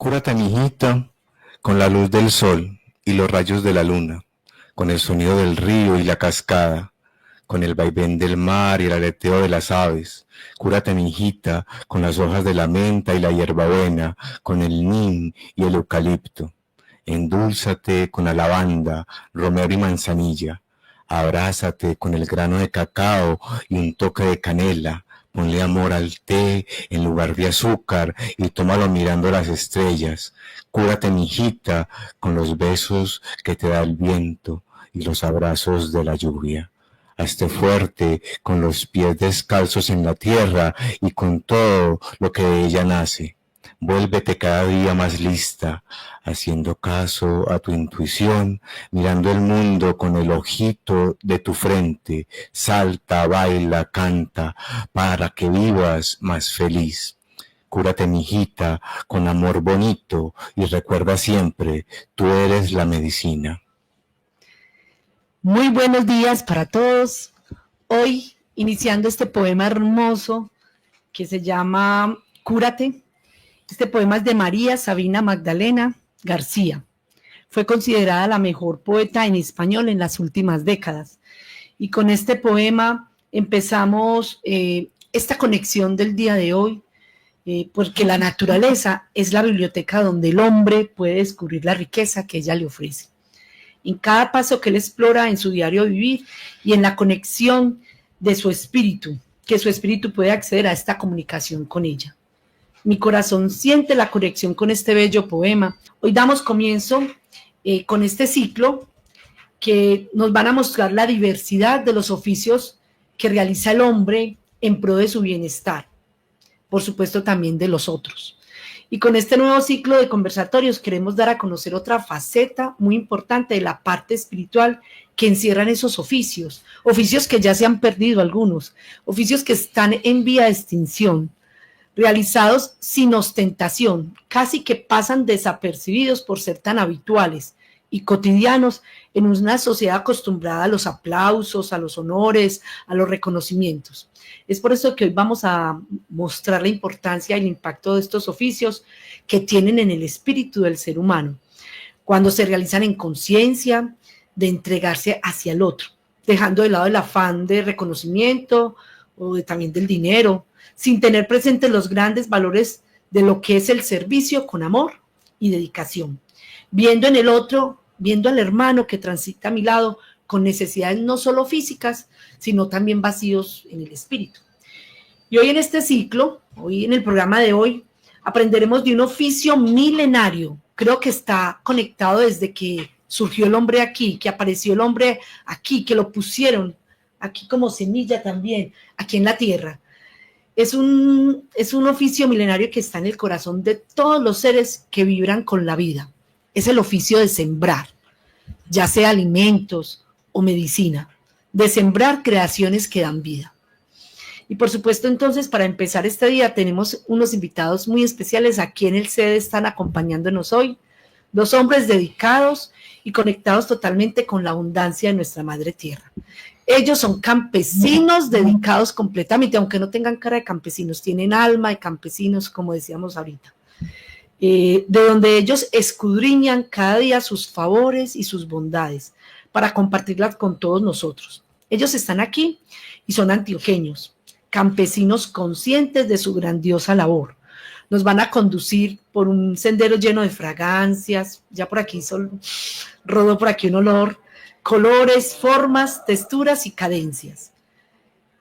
Cúrate, mijita, con la luz del sol y los rayos de la luna, con el sonido del río y la cascada, con el vaivén del mar y el aleteo de las aves. Cúrate, mijita, con las hojas de la menta y la hierbabuena, con el nim y el eucalipto. Endúlzate con la lavanda, romero y manzanilla. Abrázate con el grano de cacao y un toque de canela. Ponle amor al té en lugar de azúcar y tómalo mirando las estrellas. Cúrate, mijita, con los besos que te da el viento y los abrazos de la lluvia. Hazte fuerte con los pies descalzos en la tierra y con todo lo que de ella nace. Vuélvete cada día más lista, haciendo caso a tu intuición, mirando el mundo con el ojito de tu frente. Salta, baila, canta, para que vivas más feliz. Cúrate, mijita, con amor bonito y recuerda siempre, tú eres la medicina. Muy buenos días para todos. Hoy iniciando este poema hermoso que se llama Cúrate. Este poema es de María Sabina Magdalena García. Fue considerada la mejor poeta en español en las últimas décadas. Y con este poema empezamos esta conexión del día de hoy, porque la naturaleza es la biblioteca donde el hombre puede descubrir la riqueza que ella le ofrece. En cada paso que él explora en su diario vivir y en la conexión de su espíritu, que su espíritu puede acceder a esta comunicación con ella. Mi corazón siente la conexión con este bello poema. Hoy damos comienzo con este ciclo que nos van a mostrar la diversidad de los oficios que realiza el hombre en pro de su bienestar, por supuesto también de los otros. Y con este nuevo ciclo de conversatorios queremos dar a conocer otra faceta muy importante de la parte espiritual que encierran esos oficios que ya se han perdido algunos, oficios que están en vía de extinción, realizados sin ostentación, casi que pasan desapercibidos por ser tan habituales y cotidianos en una sociedad acostumbrada a los aplausos, a los honores, a los reconocimientos. Es por eso que hoy vamos a mostrar la importancia y el impacto de estos oficios que tienen en el espíritu del ser humano, cuando se realizan en conciencia de entregarse hacia el otro, dejando de lado el afán de reconocimiento o también del dinero, sin tener presentes los grandes valores de lo que es el servicio con amor y dedicación, viendo en el otro, viendo al hermano que transita a mi lado con necesidades no solo físicas, sino también vacíos en el espíritu. Y hoy en este ciclo, hoy en el programa de hoy, aprenderemos de un oficio milenario, creo que está conectado desde que surgió el hombre aquí, que apareció el hombre aquí, que lo pusieron aquí como semilla también, aquí en la tierra. Es un oficio milenario que está en el corazón de todos los seres que vibran con la vida. Es el oficio de sembrar, ya sea alimentos o medicina, de sembrar creaciones que dan vida. Y por supuesto, entonces, para empezar este día, tenemos unos invitados muy especiales aquí en el sede, están acompañándonos hoy, dos hombres dedicados y conectados totalmente con la abundancia de nuestra madre tierra. Ellos son campesinos dedicados completamente, aunque no tengan cara de campesinos, tienen alma de campesinos, como decíamos ahorita, de donde ellos escudriñan cada día sus favores y sus bondades para compartirlas con todos nosotros. Ellos están aquí y son antioqueños, campesinos conscientes de su grandiosa labor. Nos van a conducir por un sendero lleno de fragancias, ya por aquí rodó por aquí un olor, colores, formas, texturas y cadencias,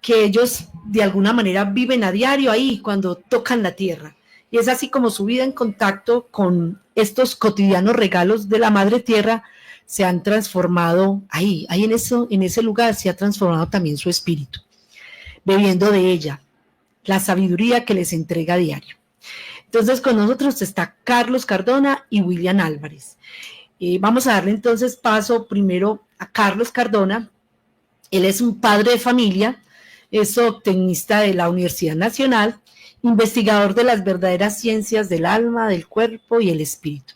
que ellos de alguna manera viven a diario ahí cuando tocan la tierra. Y es así como su vida en contacto con estos cotidianos regalos de la madre tierra se han transformado ahí en ese lugar se ha transformado también su espíritu, bebiendo de ella la sabiduría que les entrega a diario. Entonces con nosotros está Carlos Cardona y William Álvarez. Vamos a darle entonces paso primero a Carlos Cardona. Él es un padre de familia, es zootecnista de la Universidad Nacional, investigador de las verdaderas ciencias del alma, del cuerpo y el espíritu,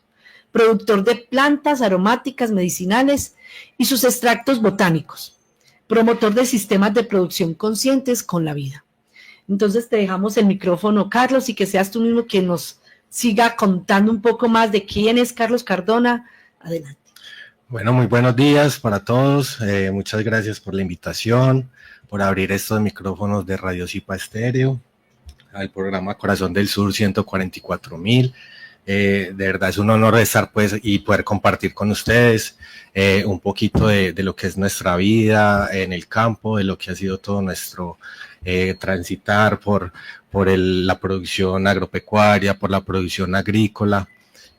productor de plantas aromáticas medicinales y sus extractos botánicos, promotor de sistemas de producción conscientes con la vida. Entonces te dejamos el micrófono, Carlos, y que seas tú mismo quien nos siga contando un poco más de quién es Carlos Cardona. Adelante. Bueno, muy buenos días para todos. Muchas gracias por la invitación, por abrir estos micrófonos de Radio Zipa Estéreo al programa Corazón del Sur 144.000. De verdad es un honor estar pues y poder compartir con ustedes un poquito de lo que es nuestra vida en el campo, de lo que ha sido todo nuestro transitar por la producción agropecuaria, por la producción agrícola.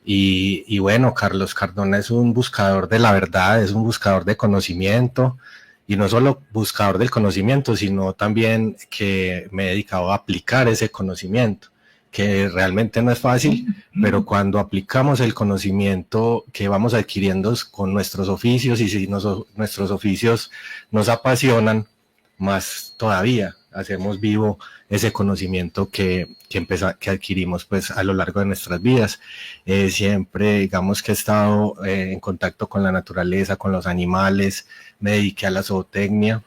Y bueno, Carlos Cardona es un buscador de la verdad, es un buscador de conocimiento, y no solo buscador del conocimiento, sino también que me he dedicado a aplicar ese conocimiento, que realmente no es fácil, pero cuando aplicamos el conocimiento que vamos adquiriendo con nuestros oficios, y si nuestros oficios nos apasionan, más todavía hacemos vivo ese conocimiento que adquirimos pues a lo largo de nuestras vidas. Siempre digamos que he estado en contacto con la naturaleza, con los animales, me dediqué a la zootecnia,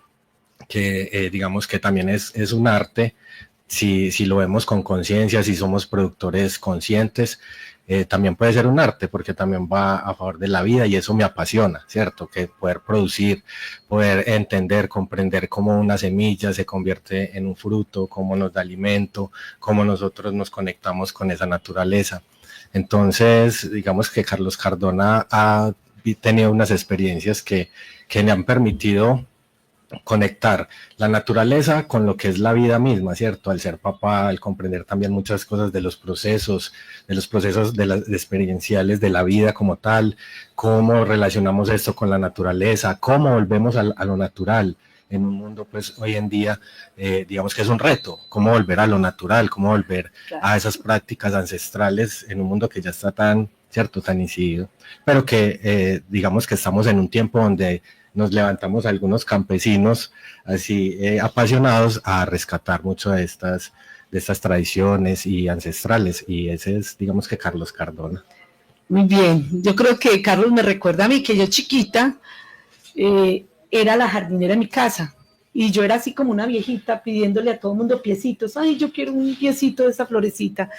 que digamos que también es un arte, si lo vemos con conciencia, si somos productores conscientes, también puede ser un arte, porque también va a favor de la vida, y eso me apasiona, ¿cierto? Que poder producir, poder entender, comprender cómo una semilla se convierte en un fruto, cómo nos da alimento, cómo nosotros nos conectamos con esa naturaleza. Entonces, digamos que Carlos Cardona ha tenido unas experiencias que le han permitido conectar la naturaleza con lo que es la vida misma, ¿cierto? Al ser papá, al comprender también muchas cosas de los procesos experienciales de la vida como tal, cómo relacionamos esto con la naturaleza, cómo volvemos a lo natural en un mundo, pues hoy en día, digamos que es un reto, cómo volver a lo natural, cómo volver a esas prácticas ancestrales en un mundo que ya está tan, ¿cierto?, tan incidido, pero que digamos que estamos en un tiempo donde nos levantamos algunos campesinos así apasionados a rescatar mucho de estas tradiciones y ancestrales, y ese es, digamos que Carlos Cardona. Muy bien, yo creo que Carlos me recuerda a mí que yo chiquita era la jardinera de mi casa, y yo era así como una viejita pidiéndole a todo el mundo piecitos, ay, yo quiero un piecito de esa florecita,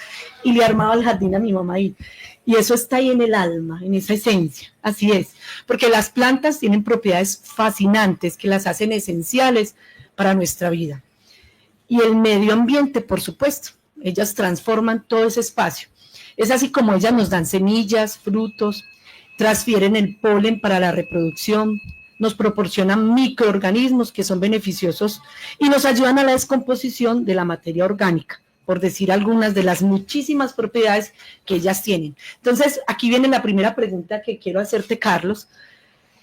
y le armaba el jardín a mi mamá ahí. Y eso está ahí en el alma, en esa esencia, así es, porque las plantas tienen propiedades fascinantes que las hacen esenciales para nuestra vida. Y el medio ambiente, por supuesto, ellas transforman todo ese espacio. Es así como ellas nos dan semillas, frutos, transfieren el polen para la reproducción, nos proporcionan microorganismos que son beneficiosos y nos ayudan a la descomposición de la materia orgánica, por decir algunas de las muchísimas propiedades que ellas tienen. Entonces, aquí viene la primera pregunta que quiero hacerte, Carlos,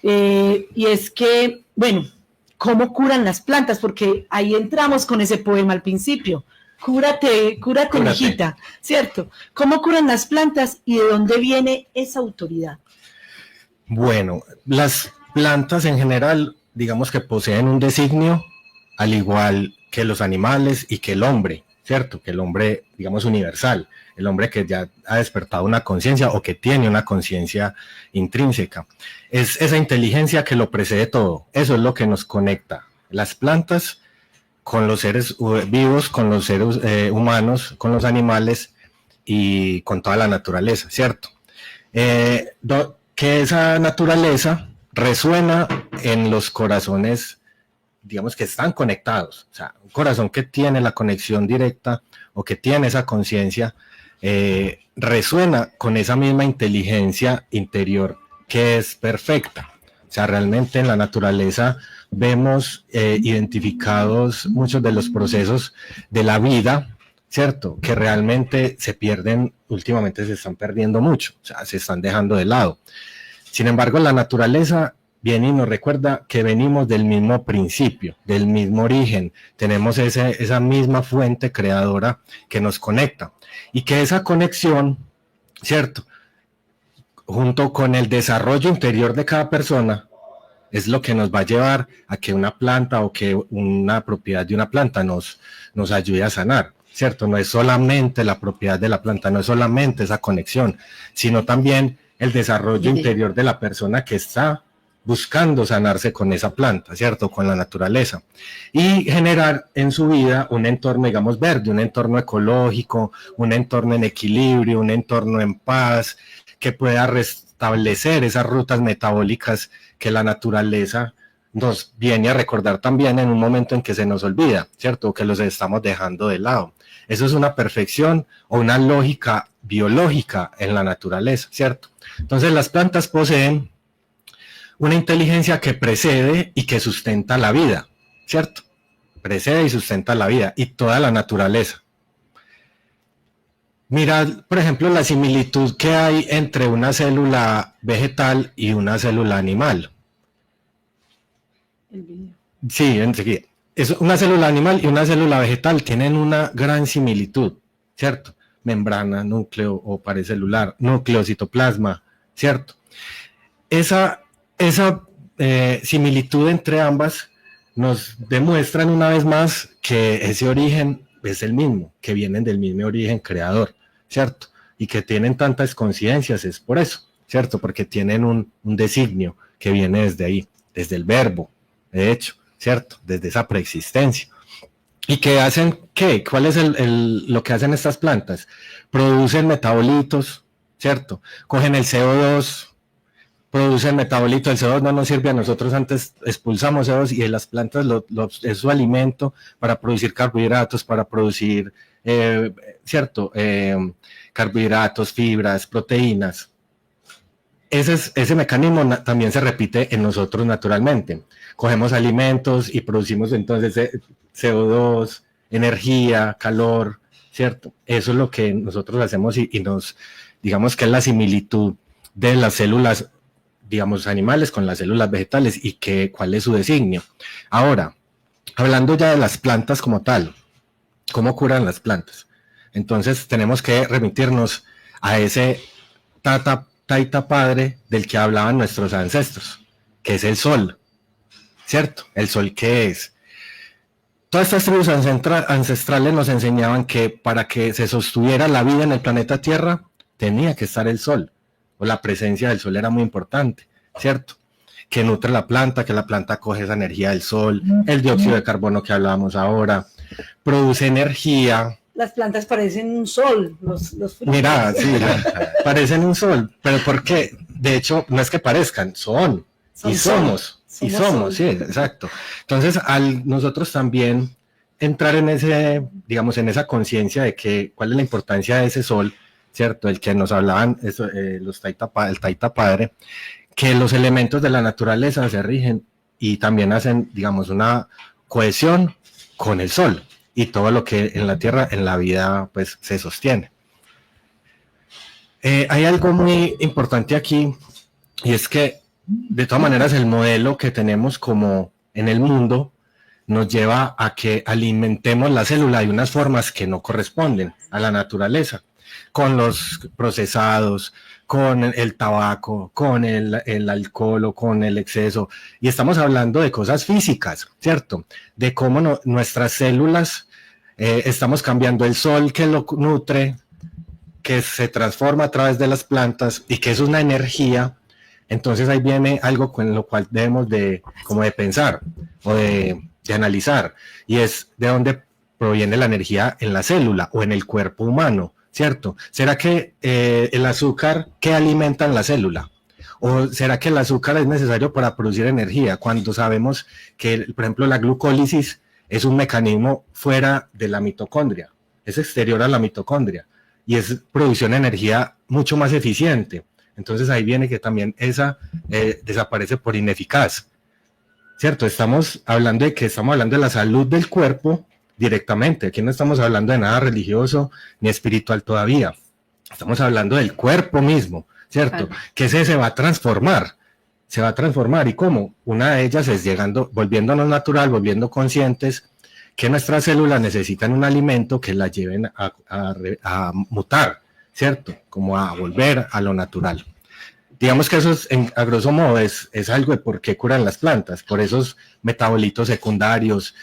y es que, bueno, ¿cómo curan las plantas? Porque ahí entramos con ese poema al principio, cúrate, mijita, ¿cierto? ¿Cómo curan las plantas y de dónde viene esa autoridad? Bueno, las plantas en general, digamos que poseen un designio, al igual que los animales y que el hombre, ¿cierto? Que el hombre, digamos, universal, el hombre que ya ha despertado una conciencia o que tiene una conciencia intrínseca. Es esa inteligencia que lo precede todo, eso es lo que nos conecta, las plantas con los seres vivos, con los seres humanos, con los animales y con toda la naturaleza, ¿cierto? Que esa naturaleza resuena en los corazones, digamos, que están conectados, o sea, un corazón que tiene la conexión directa o que tiene esa conciencia, resuena con esa misma inteligencia interior que es perfecta. O sea, realmente en la naturaleza vemos identificados muchos de los procesos de la vida, ¿cierto? Que realmente se pierden, últimamente se están perdiendo mucho, o sea, se están dejando de lado. Sin embargo, la naturaleza viene y nos recuerda que venimos del mismo principio, del mismo origen, tenemos esa misma fuente creadora que nos conecta, y que esa conexión, ¿cierto?, junto con el desarrollo interior de cada persona, es lo que nos va a llevar a que una planta o que una propiedad de una planta nos ayude a sanar, ¿cierto? No es solamente la propiedad de la planta, no es solamente esa conexión, sino también el desarrollo interior de la persona que está buscando sanarse con esa planta, ¿cierto? Con la naturaleza. Y generar en su vida un entorno, digamos, verde, un entorno ecológico, un entorno en equilibrio, un entorno en paz, que pueda restablecer esas rutas metabólicas que la naturaleza nos viene a recordar también en un momento en que se nos olvida, ¿cierto? Que los estamos dejando de lado. Eso es una perfección o una lógica biológica en la naturaleza, ¿cierto? Entonces las plantas poseen una inteligencia que precede y que sustenta la vida, ¿cierto? Precede y sustenta la vida y toda la naturaleza. Mirad, por ejemplo, la similitud que hay entre una célula vegetal y una célula animal. Sí, enseguida. Es una célula animal y una célula vegetal tienen una gran similitud, ¿cierto? Membrana, núcleo o pared celular, núcleo, citoplasma, ¿cierto? Esa similitud entre ambas nos demuestran una vez más que ese origen es el mismo, que vienen del mismo origen creador, ¿cierto? Y que tienen tantas coincidencias, es por eso, ¿cierto? Porque tienen un designio que viene desde ahí, desde el verbo, de hecho, ¿cierto? Desde esa preexistencia. ¿Y qué hacen? ¿Qué? ¿Cuál es lo que hacen estas plantas? Producen metabolitos, ¿cierto? Cogen el CO2, producen metabolitos, el CO2 no nos sirve a nosotros, antes expulsamos CO2 y en las plantas es su alimento para producir carbohidratos, para producir, ¿cierto? Carbohidratos, fibras, proteínas. Ese mecanismo también se repite en nosotros naturalmente. Cogemos alimentos y producimos entonces CO2, energía, calor, ¿cierto? Eso es lo que nosotros hacemos y nos, digamos que es la similitud de las células, digamos, animales con las células vegetales y cuál es su designio. Ahora, hablando ya de las plantas como tal, ¿cómo curan las plantas? Entonces tenemos que remitirnos a ese taita padre del que hablaban nuestros ancestros, que es el sol, ¿cierto? ¿El sol qué es? Todas estas tribus ancestrales nos enseñaban que para que se sostuviera la vida en el planeta Tierra, tenía que estar el sol, o la presencia del sol era muy importante, ¿cierto? Que nutre la planta, que la planta coge esa energía del sol, el dióxido de carbono que hablábamos ahora, produce energía. Las plantas parecen un sol, los frutos. Mira, sí, parecen un sol, pero ¿por qué? De hecho, no es que parezcan, son y somos, sí, exacto. Entonces, al nosotros también entrar en ese, digamos, en esa conciencia de que cuál es la importancia de ese sol, ¿cierto? El que nos hablaban, el taita padre, que los elementos de la naturaleza se rigen y también hacen, digamos, una cohesión con el sol y todo lo que en la tierra, en la vida, pues se sostiene. Hay algo muy importante aquí y es que de todas maneras el modelo que tenemos como en el mundo nos lleva a que alimentemos la célula de unas formas que no corresponden a la naturaleza, con los procesados, con el tabaco, con el alcohol o con el exceso. Y estamos hablando de cosas físicas, ¿cierto? De cómo nuestras células, estamos cambiando el sol que lo nutre, que se transforma a través de las plantas y que es una energía. Entonces ahí viene algo con lo cual debemos de pensar o de analizar, y es de dónde proviene la energía en la célula o en el cuerpo humano, ¿cierto? ¿Será que el azúcar que alimenta la célula? ¿O será que el azúcar es necesario para producir energía? Cuando sabemos que, por ejemplo, la glucólisis es un mecanismo fuera de la mitocondria, es exterior a la mitocondria y es producción de energía mucho más eficiente. Entonces ahí viene que también esa desaparece por ineficaz, ¿cierto? Estamos hablando de la salud del cuerpo directamente. Aquí no estamos hablando de nada religioso ni espiritual todavía. Estamos hablando del cuerpo mismo, ¿cierto? Claro. Que se va a transformar. Se va a transformar. ¿Y cómo? Una de ellas es volviéndonos natural, volviendo conscientes que nuestras células necesitan un alimento que las lleven a mutar, ¿cierto? Como a volver a lo natural. Digamos que eso es, a grosso modo es algo de por qué curan las plantas, por esos metabolitos secundarios,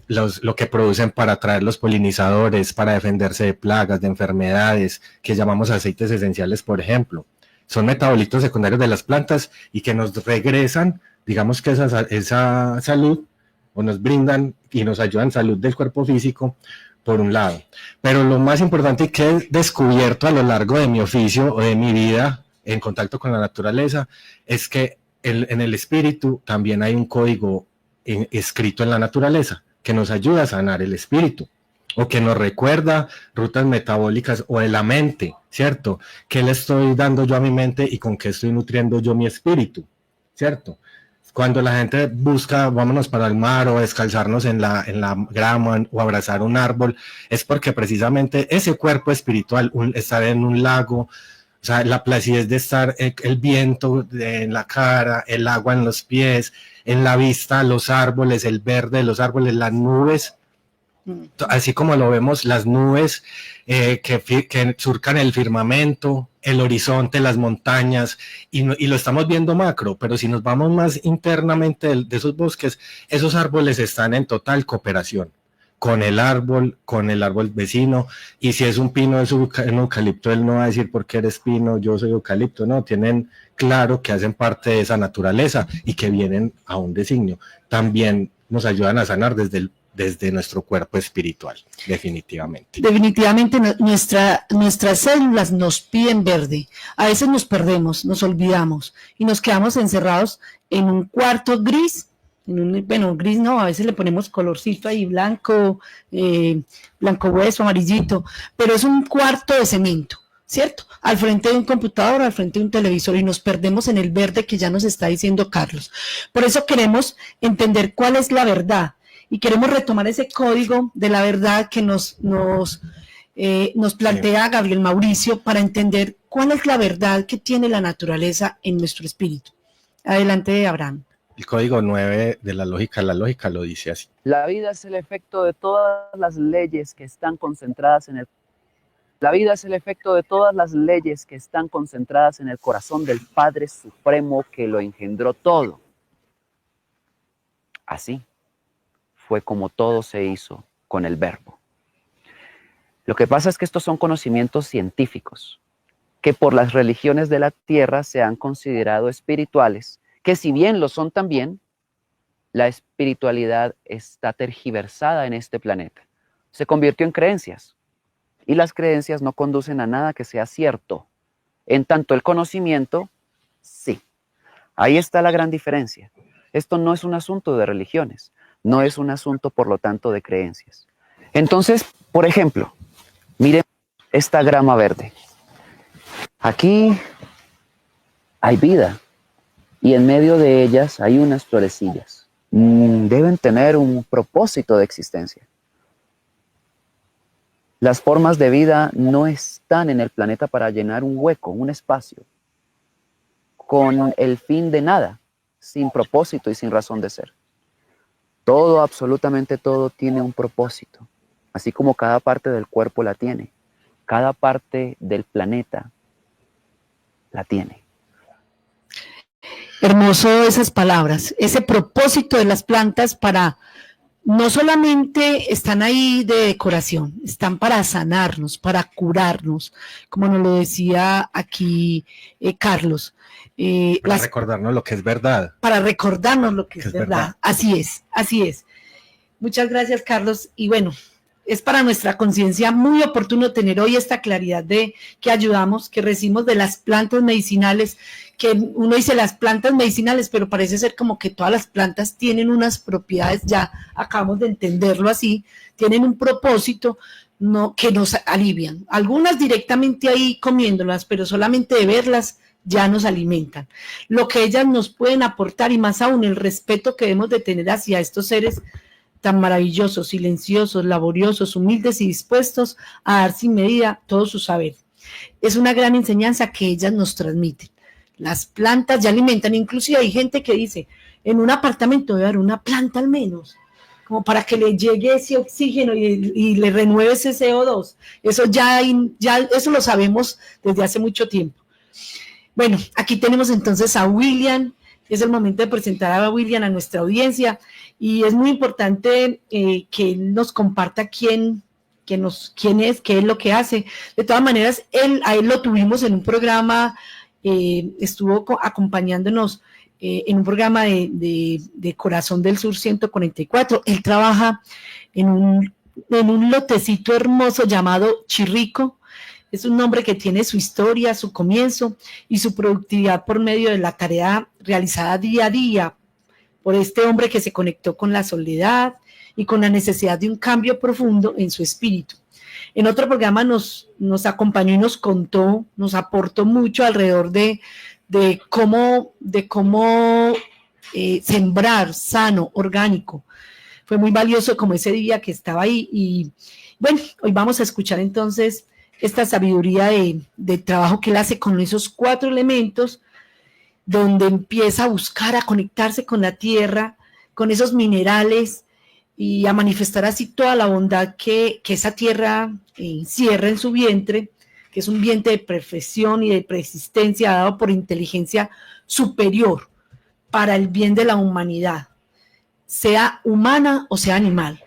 lo que producen para atraer los polinizadores, para defenderse de plagas, de enfermedades, que llamamos aceites esenciales, por ejemplo, son metabolitos secundarios de las plantas y que nos regresan, digamos que esa salud, o nos brindan y nos ayudan salud del cuerpo físico, por un lado. Pero lo más importante que he descubierto a lo largo de mi oficio o de mi vida en contacto con la naturaleza es que en el espíritu también hay un código escrito en la naturaleza que nos ayuda a sanar el espíritu, o que nos recuerda rutas metabólicas o de la mente, ¿cierto? ¿Qué le estoy dando yo a mi mente y con qué estoy nutriendo yo mi espíritu? ¿Cierto? Cuando la gente busca, vámonos para el mar o descalzarnos en la grama o abrazar un árbol, es porque precisamente ese cuerpo espiritual, estar en un lago, o sea, la placidez de estar, el viento en la cara, el agua en los pies, en la vista, los árboles, el verde de los árboles, las nubes, así como lo vemos, las nubes que surcan el firmamento, el horizonte, las montañas, y lo estamos viendo macro, pero si nos vamos más internamente de esos bosques, esos árboles están en total cooperación con el árbol vecino, y si es un pino, es un eucalipto, él no va a decir porque eres pino, yo soy eucalipto, no, tienen claro que hacen parte de esa naturaleza y que vienen a un designio. También nos ayudan a sanar desde nuestro cuerpo espiritual, definitivamente. Definitivamente nuestras células nos piden verde. A veces nos perdemos, nos olvidamos y nos quedamos encerrados en un cuarto gris. Gris no, a veces le ponemos colorcito ahí, blanco, blanco hueso, amarillito, pero es un cuarto de cemento, ¿cierto? Al frente de un computador, al frente de un televisor, y nos perdemos en el verde que ya nos está diciendo Carlos. Por eso queremos entender cuál es la verdad y queremos retomar ese código de la verdad que nos plantea Gabriel Mauricio para entender cuál es la verdad que tiene la naturaleza en nuestro espíritu. Adelante, Abraham. El código 9 de la lógica lo dice así. La vida es el efecto de todas las leyes que están concentradas en el corazón del Padre Supremo que lo engendró todo. Así fue como todo se hizo con el Verbo. Lo que pasa es que estos son conocimientos científicos que por las religiones de la tierra se han considerado espirituales, que si bien lo son también, la espiritualidad está tergiversada en este planeta. Se convirtió en creencias, y las creencias no conducen a nada que sea cierto. En tanto el conocimiento, sí. Ahí está la gran diferencia. Esto no es un asunto de religiones, no es un asunto, por lo tanto, de creencias. Entonces, por ejemplo, miren esta grama verde. Aquí hay vida. Y en medio de ellas hay unas florecillas. Deben tener un propósito de existencia. Las formas de vida no están en el planeta para llenar un hueco, un espacio, con el fin de nada, sin propósito y sin razón de ser. Todo, absolutamente todo, tiene un propósito, así como cada parte del cuerpo la tiene, cada parte del planeta la tiene. Hermoso esas palabras, ese propósito de las plantas para, no solamente están ahí de decoración, están para sanarnos, para curarnos, como nos lo decía aquí Carlos. Para recordarnos lo que es verdad. Para recordarnos lo que es verdad. Así es, así es. Muchas gracias, Carlos. Y bueno, es para nuestra conciencia muy oportuno tener hoy esta claridad de que ayudamos, que recibimos de las plantas medicinales, que uno dice las plantas medicinales, pero parece ser como que todas las plantas tienen unas propiedades, ya acabamos de entenderlo así, tienen un propósito que nos alivian. Algunas directamente ahí comiéndolas, pero solamente de verlas ya nos alimentan. Lo que ellas nos pueden aportar y más aún el respeto que debemos de tener hacia estos seres tan maravillosos, silenciosos, laboriosos, humildes y dispuestos a dar sin medida todo su saber. Es una gran enseñanza que ellas nos transmiten. Las plantas ya alimentan, inclusive hay gente que dice, en un apartamento debe haber una planta al menos, como para que le llegue ese oxígeno y le renueve ese CO2. Eso ya eso lo sabemos desde hace mucho tiempo. Bueno, aquí tenemos entonces a William. Es el momento de presentar a William a nuestra audiencia y es muy importante que él nos comparta quién es, qué es lo que hace. De todas maneras, a él lo tuvimos en un programa estuvo acompañándonos en un programa de Corazón del Sur 144. Él trabaja en un lotecito hermoso llamado Chirrico. Es un nombre que tiene su historia, su comienzo y su productividad por medio de la tarea realizada día a día por este hombre que se conectó con la soledad y con la necesidad de un cambio profundo en su espíritu. En otro programa nos acompañó y nos contó, nos aportó mucho alrededor de cómo sembrar sano, orgánico. Fue muy valioso como ese día que estaba ahí. Y bueno, hoy vamos a escuchar entonces esta sabiduría de trabajo que él hace con esos 4 elementos, donde empieza a buscar, a conectarse con la tierra, con esos minerales y a manifestar así toda la bondad que esa tierra encierra en su vientre, que es un vientre de perfección y de persistencia dado por inteligencia superior para el bien de la humanidad, sea humana o sea animal.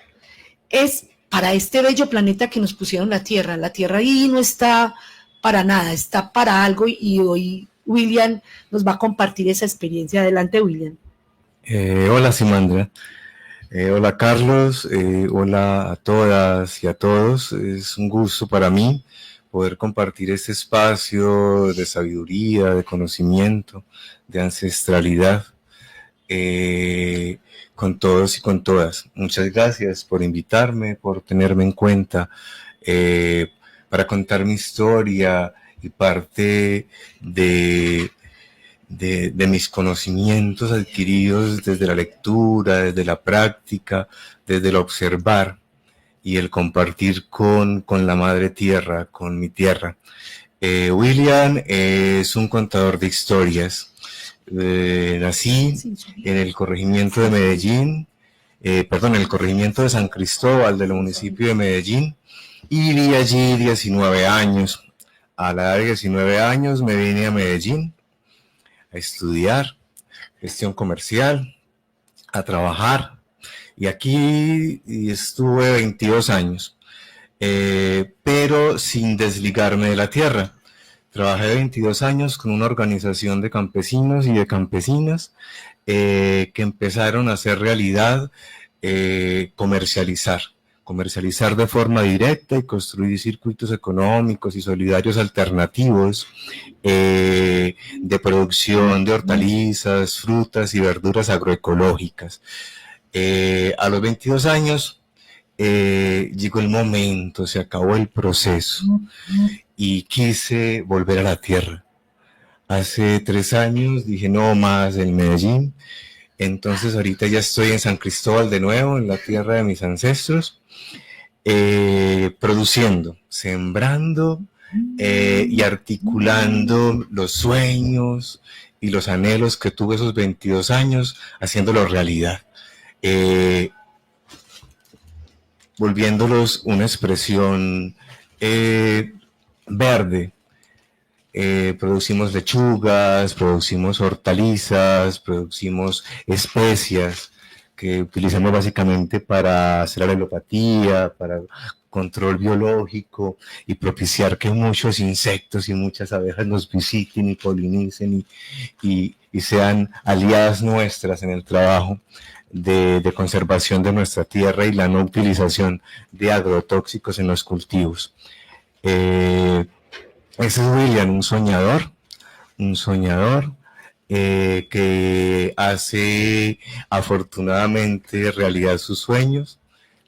Es para este bello planeta que nos pusieron la tierra ahí no está para nada, está para algo, y hoy William nos va a compartir esa experiencia. Adelante, William. Hola, Simandra. Hola, Carlos. Hola a todas y a todos. Es un gusto para mí poder compartir este espacio de sabiduría, de conocimiento, de ancestralidad con todos y con todas. Muchas gracias por invitarme, por tenerme en cuenta para contar mi historia y parte de mis conocimientos adquiridos desde la lectura, desde la práctica, desde el observar y el compartir con la madre tierra, con mi tierra. William es un contador de historias. Nací en el corregimiento de Medellín, en el corregimiento de San Cristóbal del municipio de Medellín, y viví allí 19 años. A la edad de 19 años me vine a Medellín a estudiar gestión comercial, a trabajar, y aquí estuve 22 años, pero sin desligarme de la tierra. Trabajé 22 años con una organización de campesinos y de campesinas que empezaron a hacer realidad comercializar de forma directa y construir circuitos económicos y solidarios alternativos de producción de hortalizas, frutas y verduras agroecológicas. A los 22 años llegó el momento, se acabó el proceso y quise volver a la tierra. Hace 3 años dije no más en Medellín, entonces ahorita ya estoy en San Cristóbal de nuevo, en la tierra de mis ancestros, produciendo, sembrando y articulando los sueños y los anhelos que tuve esos 22 años, haciéndolos realidad, volviéndolos una expresión verde. Producimos lechugas, producimos hortalizas, producimos especias que utilizamos básicamente para hacer alelopatía, para control biológico y propiciar que muchos insectos y muchas abejas nos visiten y polinicen y sean aliadas nuestras en el trabajo de conservación de nuestra tierra y la no utilización de agrotóxicos en los cultivos. Ese es William, un soñador que hace afortunadamente realidad sus sueños,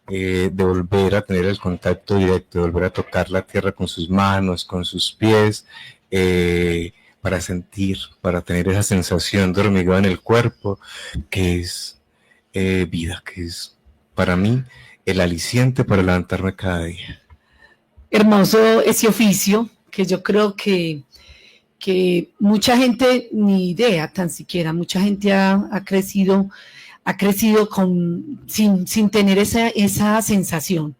de volver a tener el contacto directo, de volver a tocar la tierra con sus manos, con sus pies, para sentir, para tener esa sensación de hormigueo en el cuerpo, que es vida, que es para mí el aliciente para levantarme cada día. Hermoso ese oficio, que yo creo que mucha gente ni idea tan siquiera, mucha gente ha crecido sin tener esa sensación,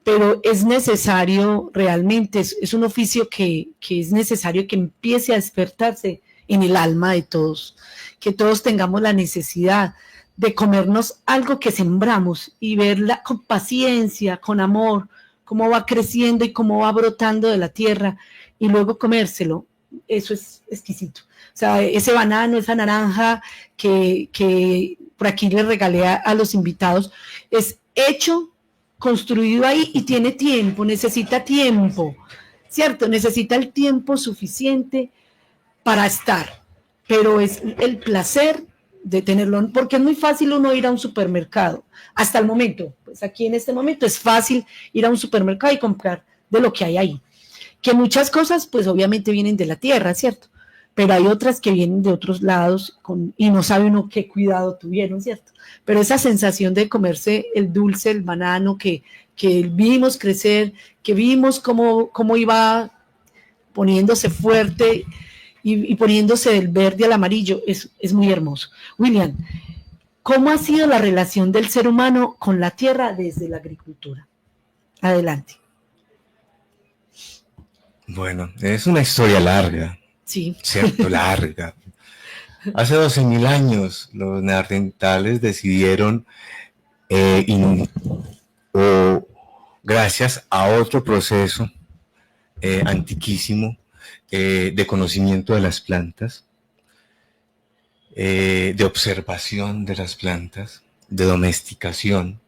pero es necesario realmente, es un oficio que es necesario que empiece a despertarse en el alma de todos, que todos tengamos la necesidad de comernos algo que sembramos y verla con paciencia, con amor, cómo va creciendo y cómo va brotando de la tierra, y luego comérselo eso es exquisito. O sea, ese banano, esa naranja que por aquí le regalé a los invitados, es hecho, construido ahí y tiene tiempo, necesita tiempo, ¿cierto? Necesita el tiempo suficiente para estar, pero es el placer de tenerlo, porque es muy fácil uno ir a un supermercado, hasta el momento, pues aquí en este momento es fácil ir a un supermercado y comprar de lo que hay ahí, que muchas cosas pues obviamente vienen de la tierra, ¿cierto? Pero hay otras que vienen de otros lados y no sabe uno qué cuidado tuvieron, ¿cierto? Pero esa sensación de comerse el dulce, el banano que vimos crecer, que vimos cómo iba poniéndose fuerte y poniéndose del verde al amarillo, es muy hermoso. William, ¿cómo ha sido la relación del ser humano con la tierra desde la agricultura? Adelante. Bueno, es una historia larga. Sí. Cierto, larga. Hace 12.000 años los neandertales decidieron, gracias a otro proceso antiquísimo de conocimiento de las plantas, de observación de las plantas, de domesticación,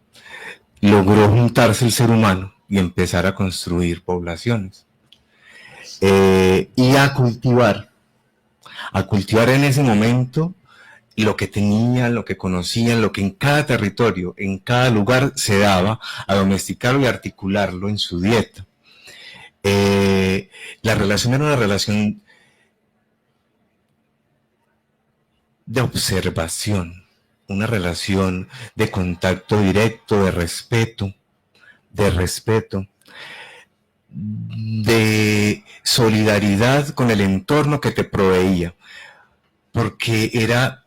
logró juntarse el ser humano y empezar a construir poblaciones. Y a cultivar en ese momento lo que tenían, lo que conocían, lo que en cada territorio, en cada lugar se daba, a domesticarlo y articularlo en su dieta. La relación era una relación de observación, una relación de contacto directo, de respeto, de solidaridad con el entorno que te proveía, porque era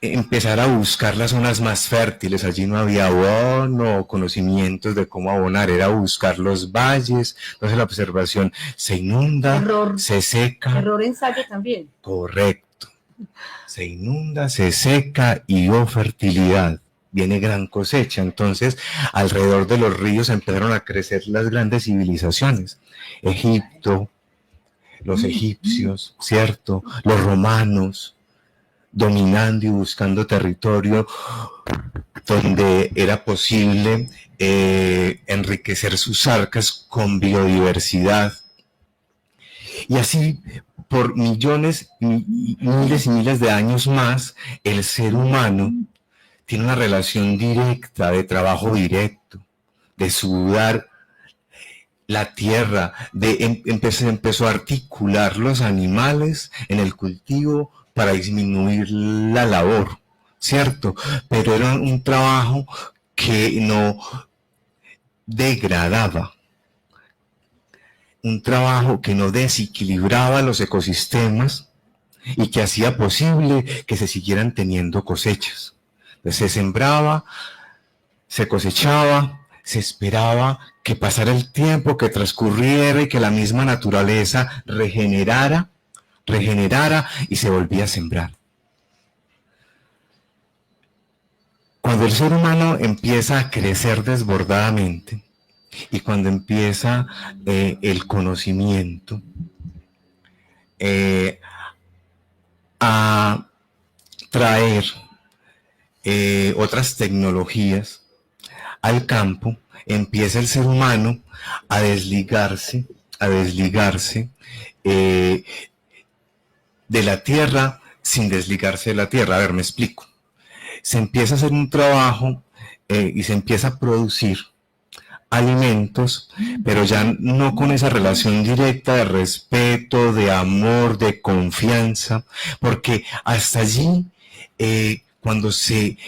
empezar a buscar las zonas más fértiles. Allí no había abono o conocimientos de cómo abonar, era buscar los valles. Entonces la observación se inunda, se seca. Error ensayo también. Correcto. Se inunda, se seca y fertilidad. Viene gran cosecha. Entonces, alrededor de los ríos empezaron a crecer las grandes civilizaciones. Egipto, los egipcios, ¿cierto? Los romanos, dominando y buscando territorio donde era posible enriquecer sus arcas con biodiversidad. Y así, por millones, miles y miles de años más, el ser humano tiene una relación directa, de trabajo directo, de sudar la tierra, empezó a articular los animales en el cultivo para disminuir la labor, ¿cierto? Pero era un trabajo que no degradaba, un trabajo que no desequilibraba los ecosistemas y que hacía posible que se siguieran teniendo cosechas. Se sembraba, se cosechaba, se esperaba que pasara el tiempo, que transcurriera y que la misma naturaleza regenerara y se volvía a sembrar. Cuando el ser humano empieza a crecer desbordadamente y cuando empieza el conocimiento a traer otras tecnologías al campo, empieza el ser humano a desligarse de la tierra sin desligarse de la tierra. A ver, me explico. Se empieza a hacer un trabajo y se empieza a producir alimentos, pero ya no con esa relación directa de respeto, de amor, de confianza, porque hasta allí cuando se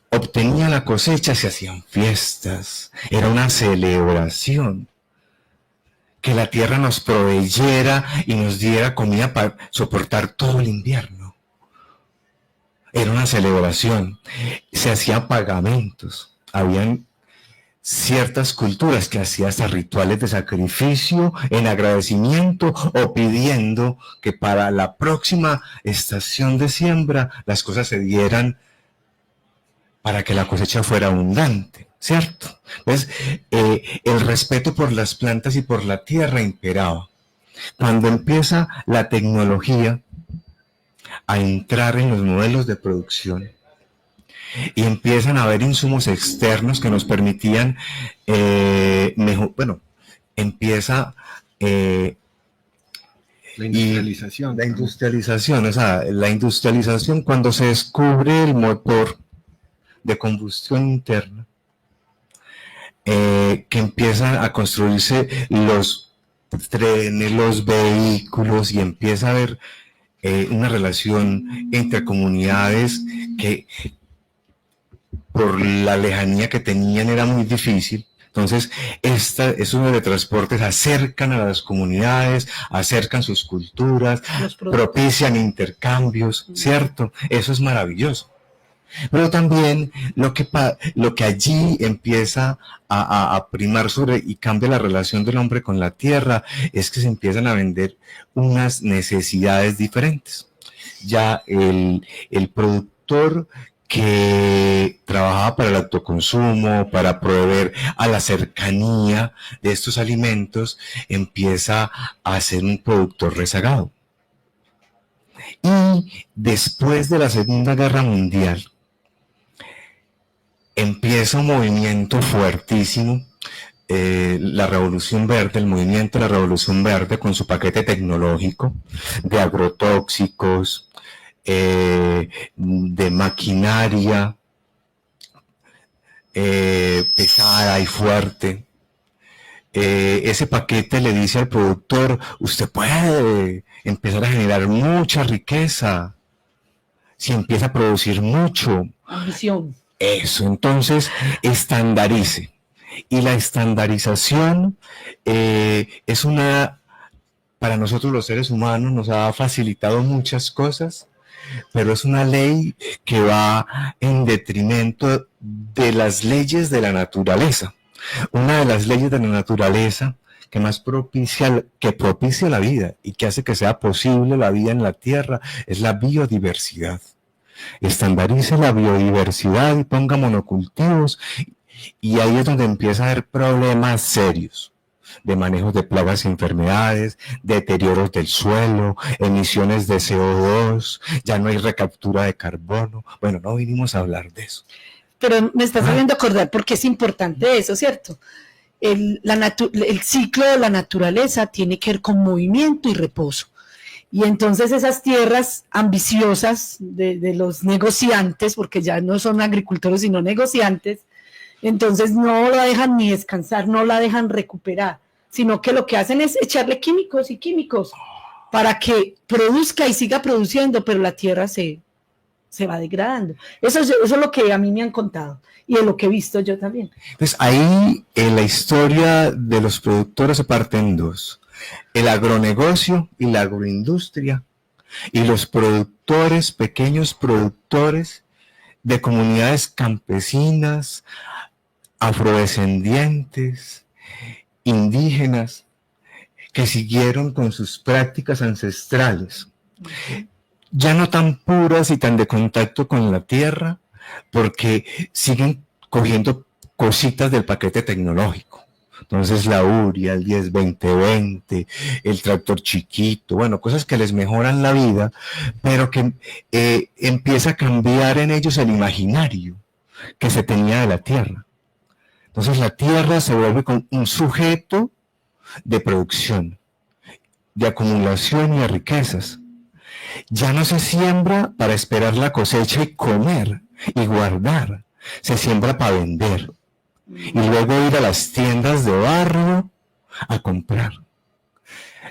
obtenía la cosecha se hacían fiestas, era una celebración, que la tierra nos proveyera y nos diera comida para soportar todo el invierno. Era una celebración, se hacían pagamentos, habían ciertas culturas que hacían hasta rituales de sacrificio en agradecimiento o pidiendo que para la próxima estación de siembra las cosas se dieran para que la cosecha fuera abundante, ¿cierto? Entonces, el respeto por las plantas y por la tierra imperaba. Cuando empieza la tecnología a entrar en los modelos de producción y empiezan a haber insumos externos que nos permitían empieza La industrialización. La industrialización, o sea, la industrialización cuando se descubre el motor de combustión interna, que empiezan a construirse los trenes, los vehículos, y empieza a haber una relación entre comunidades que por la lejanía que tenían era muy difícil. Entonces, esos medios de transportes acercan a las comunidades, acercan sus culturas, propician intercambios, ¿cierto? Eso es maravilloso. Pero también lo que allí empieza a primar sobre y cambia la relación del hombre con la tierra es que se empiezan a vender unas necesidades diferentes. Ya el productor que trabajaba para el autoconsumo, para proveer a la cercanía de estos alimentos, empieza a ser un productor rezagado. Y después de la Segunda Guerra Mundial, empieza un movimiento fuertísimo, la Revolución Verde, el movimiento de la Revolución Verde con su paquete tecnológico de agrotóxicos, de maquinaria pesada y fuerte. Ese paquete le dice al productor: usted puede empezar a generar mucha riqueza si empieza a producir mucho. Ambición. Eso, entonces estandarice. Y la estandarización es para nosotros los seres humanos nos ha facilitado muchas cosas, pero es una ley que va en detrimento de las leyes de la naturaleza. Una de las leyes de la naturaleza que más propicia la vida y que hace que sea posible la vida en la tierra es la biodiversidad. Estandarice la biodiversidad y ponga monocultivos, y ahí es donde empieza a haber problemas serios de manejos de plagas y enfermedades, deterioros del suelo, emisiones de CO2, ya no hay recaptura de carbono. Bueno, no vinimos a hablar de eso. Pero me estás haciendo acordar porque es importante eso, ¿cierto? El ciclo de la naturaleza tiene que ver con movimiento y reposo. Y entonces esas tierras ambiciosas de los negociantes, porque ya no son agricultores sino negociantes, entonces no la dejan ni descansar, no la dejan recuperar, sino que lo que hacen es echarle químicos y químicos para que produzca y siga produciendo, pero la tierra se va degradando. Eso es lo que a mí me han contado y es lo que he visto yo también. Entonces ahí en la historia de los productores se parte en dos: el agronegocio y la agroindustria, y los productores, pequeños productores de comunidades campesinas, afrodescendientes, indígenas, que siguieron con sus prácticas ancestrales, ya no tan puras y tan de contacto con la tierra, porque siguen cogiendo cositas del paquete tecnológico. Entonces la uria, el 10-20-20, el tractor chiquito, bueno, cosas que les mejoran la vida, pero que empieza a cambiar en ellos el imaginario que se tenía de la tierra. Entonces la tierra se vuelve un sujeto de producción, de acumulación y de riquezas. Ya no se siembra para esperar la cosecha y comer y guardar, se siembra para vender y luego ir a las tiendas de barrio a comprar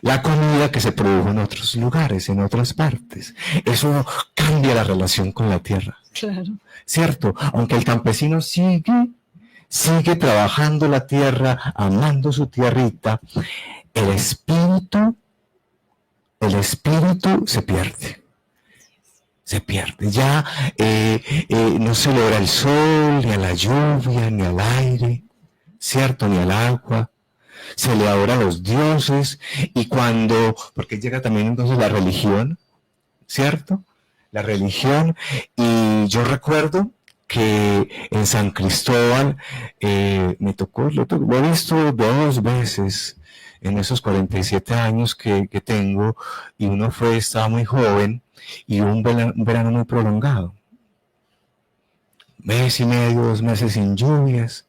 la comida que se produjo en otros lugares, en otras partes. Eso cambia la relación con la tierra. Claro. ¿Cierto? Aunque el campesino sigue trabajando la tierra, amando su tierrita, el espíritu se pierde. Se pierde. Ya no se le ora al sol, ni a la lluvia, ni al aire, ¿cierto? Ni al agua. Se le adora a los dioses, y porque llega también entonces la religión, ¿cierto? La religión, y yo recuerdo que en San Cristóbal lo he visto 2 veces, en esos 47 años que tengo, y uno estaba muy joven, y hubo un verano muy prolongado. Mes y medio, 2 meses sin lluvias,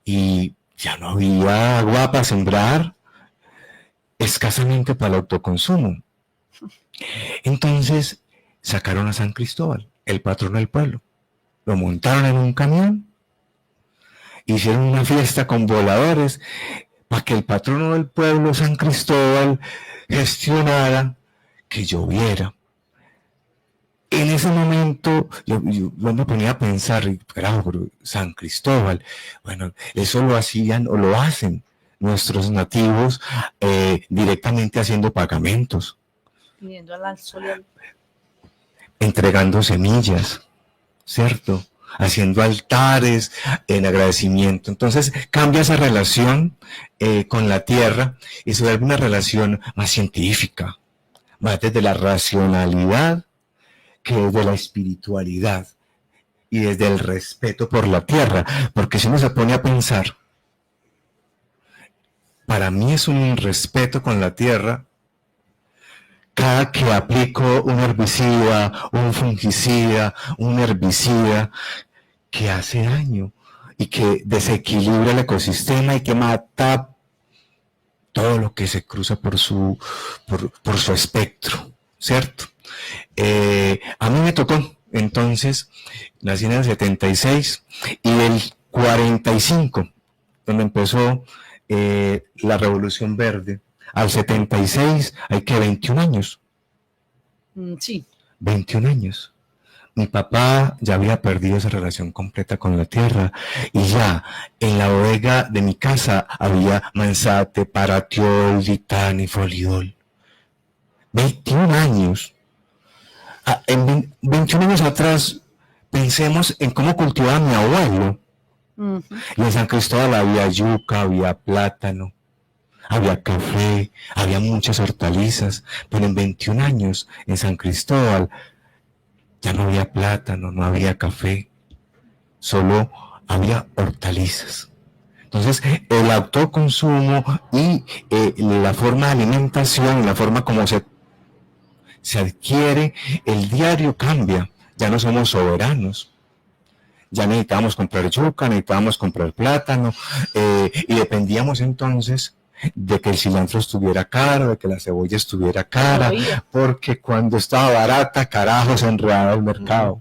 y ya no había agua para sembrar, escasamente para el autoconsumo. Entonces sacaron a San Cristóbal, el patrono del pueblo, lo montaron en un camión, hicieron una fiesta con voladores para que el patrono del pueblo, San Cristóbal, gestionara que lloviera. En ese momento yo me ponía a pensar, claro, San Cristóbal, bueno, eso lo hacían o lo hacen nuestros nativos directamente haciendo pagamentos, Pidiendo al sol, entregando semillas, ¿cierto? Haciendo altares en agradecimiento. Entonces cambia esa relación con la tierra y se vuelve una relación más científica, más desde la racionalidad que desde la espiritualidad y desde el respeto por la tierra, porque si uno se pone a pensar, para mí es un respeto con la tierra cada que aplico un herbicida, un fungicida, un herbicida que hace daño y que desequilibra el ecosistema y que mata todo lo que se cruza por su espectro, ¿cierto? A mí me tocó, entonces, nací en el 76 y el 45, donde empezó la Revolución Verde, al 76 hay que 21 años. Sí. 21 años. Mi papá ya había perdido esa relación completa con la tierra y ya en la bodega de mi casa había manzate, paratiol, ditán y folidol. 21 años. En 21 años atrás, pensemos en cómo cultivaba mi abuelo. Y en San Cristóbal había yuca, había plátano, había café, había muchas hortalizas, pero en 21 años en San Cristóbal ya no había plátano, no había café, solo había hortalizas. Entonces, el autoconsumo y la forma de alimentación, la forma como se adquiere, el diario cambia, ya no somos soberanos. Ya necesitábamos comprar yuca, necesitábamos comprar plátano, y dependíamos entonces de que el cilantro estuviera caro, de que la cebolla estuviera cara, porque cuando estaba barata, carajo, se enredaba el mercado.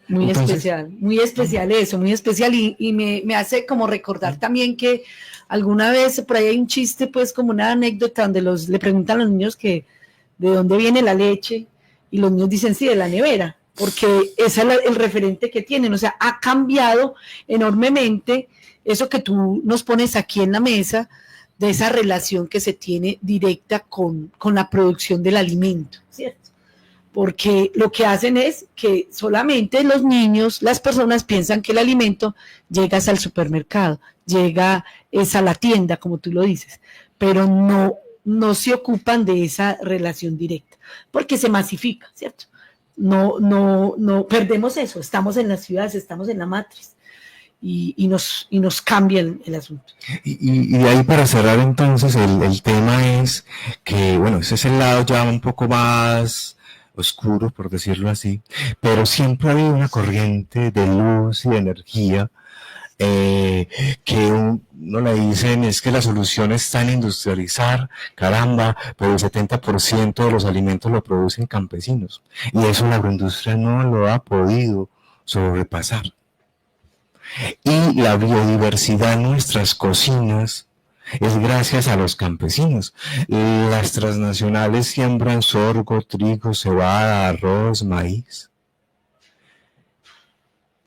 Muy especial eso, muy especial, y me hace como recordar también que alguna vez por ahí hay un chiste, pues como una anécdota donde le preguntan a los niños que de dónde viene la leche, y los niños dicen sí, de la nevera, porque ese es el referente que tienen. O sea, ha cambiado enormemente eso que tú nos pones aquí en la mesa, de esa relación que se tiene directa con la producción del alimento, ¿cierto? Porque lo que hacen es que solamente los niños, las personas piensan que el alimento llega al supermercado, llega a la tienda, como tú lo dices, pero no se ocupan de esa relación directa, porque se masifica, ¿cierto? No perdemos eso, estamos en las ciudades, estamos en la matriz, y nos cambia el asunto. Y de ahí, para cerrar entonces, el tema es que, bueno, ese es el lado ya un poco más oscuro, por decirlo así, pero siempre ha habido una corriente de luz y de energía, que uno le dicen es que la solución está en industrializar, caramba, pero el 70% de los alimentos lo producen campesinos, y eso la agroindustria no lo ha podido sobrepasar. Y la biodiversidad en nuestras cocinas es gracias a los campesinos. Las transnacionales siembran sorgo, trigo, cebada, arroz, maíz.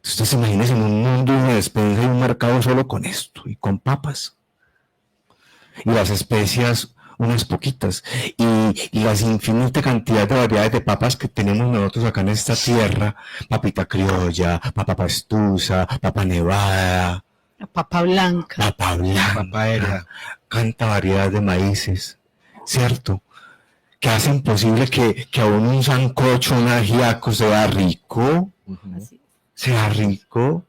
Ustedes se imaginan en un mundo, una despensa y un mercado solo con esto y con papas. Y las especias, unas poquitas. Y las infinitas cantidades de variedades de papas que tenemos nosotros acá en esta tierra: papita criolla, papa pastusa, papa nevada, papa blanca, papa aérea, canta variedad de maíces, ¿cierto? Que hacen posible que aún un sancocho, un ajiaco sea rico, sea rico.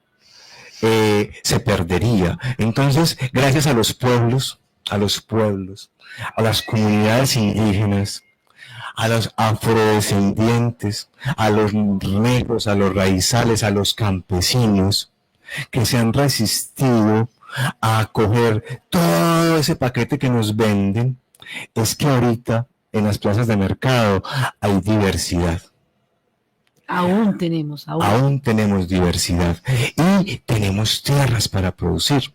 se perdería. Entonces, gracias a los pueblos, a las comunidades indígenas, a los afrodescendientes, a los negros, a los raizales, a los campesinos, que se han resistido a acoger todo ese paquete que nos venden, es que ahorita en las plazas de mercado hay diversidad. Aún tenemos diversidad y tenemos tierras para producir.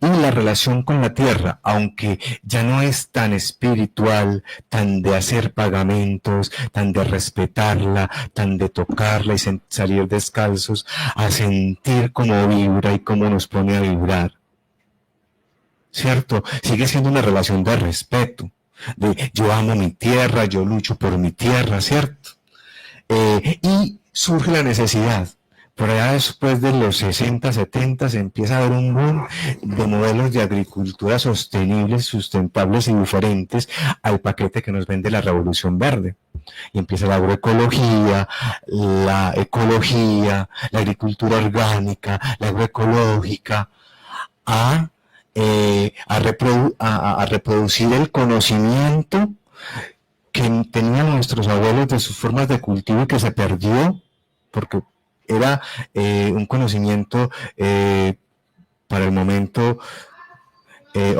Y la relación con la tierra, aunque ya no es tan espiritual, tan de hacer pagamentos, tan de respetarla, tan de tocarla y salir descalzos, a sentir cómo vibra y cómo nos pone a vibrar, ¿cierto? Sigue siendo una relación de respeto, de yo amo mi tierra, yo lucho por mi tierra, ¿cierto? Y surge la necesidad. Por allá después de los 60, 70 se empieza a ver un boom de modelos de agricultura sostenibles, sustentables y diferentes al paquete que nos vende la Revolución Verde. Y empieza la agroecología, la ecología, la agricultura orgánica, la agroecológica, a reproducir el conocimiento que tenían nuestros abuelos de sus formas de cultivo y que se perdió, porque era un conocimiento para el momento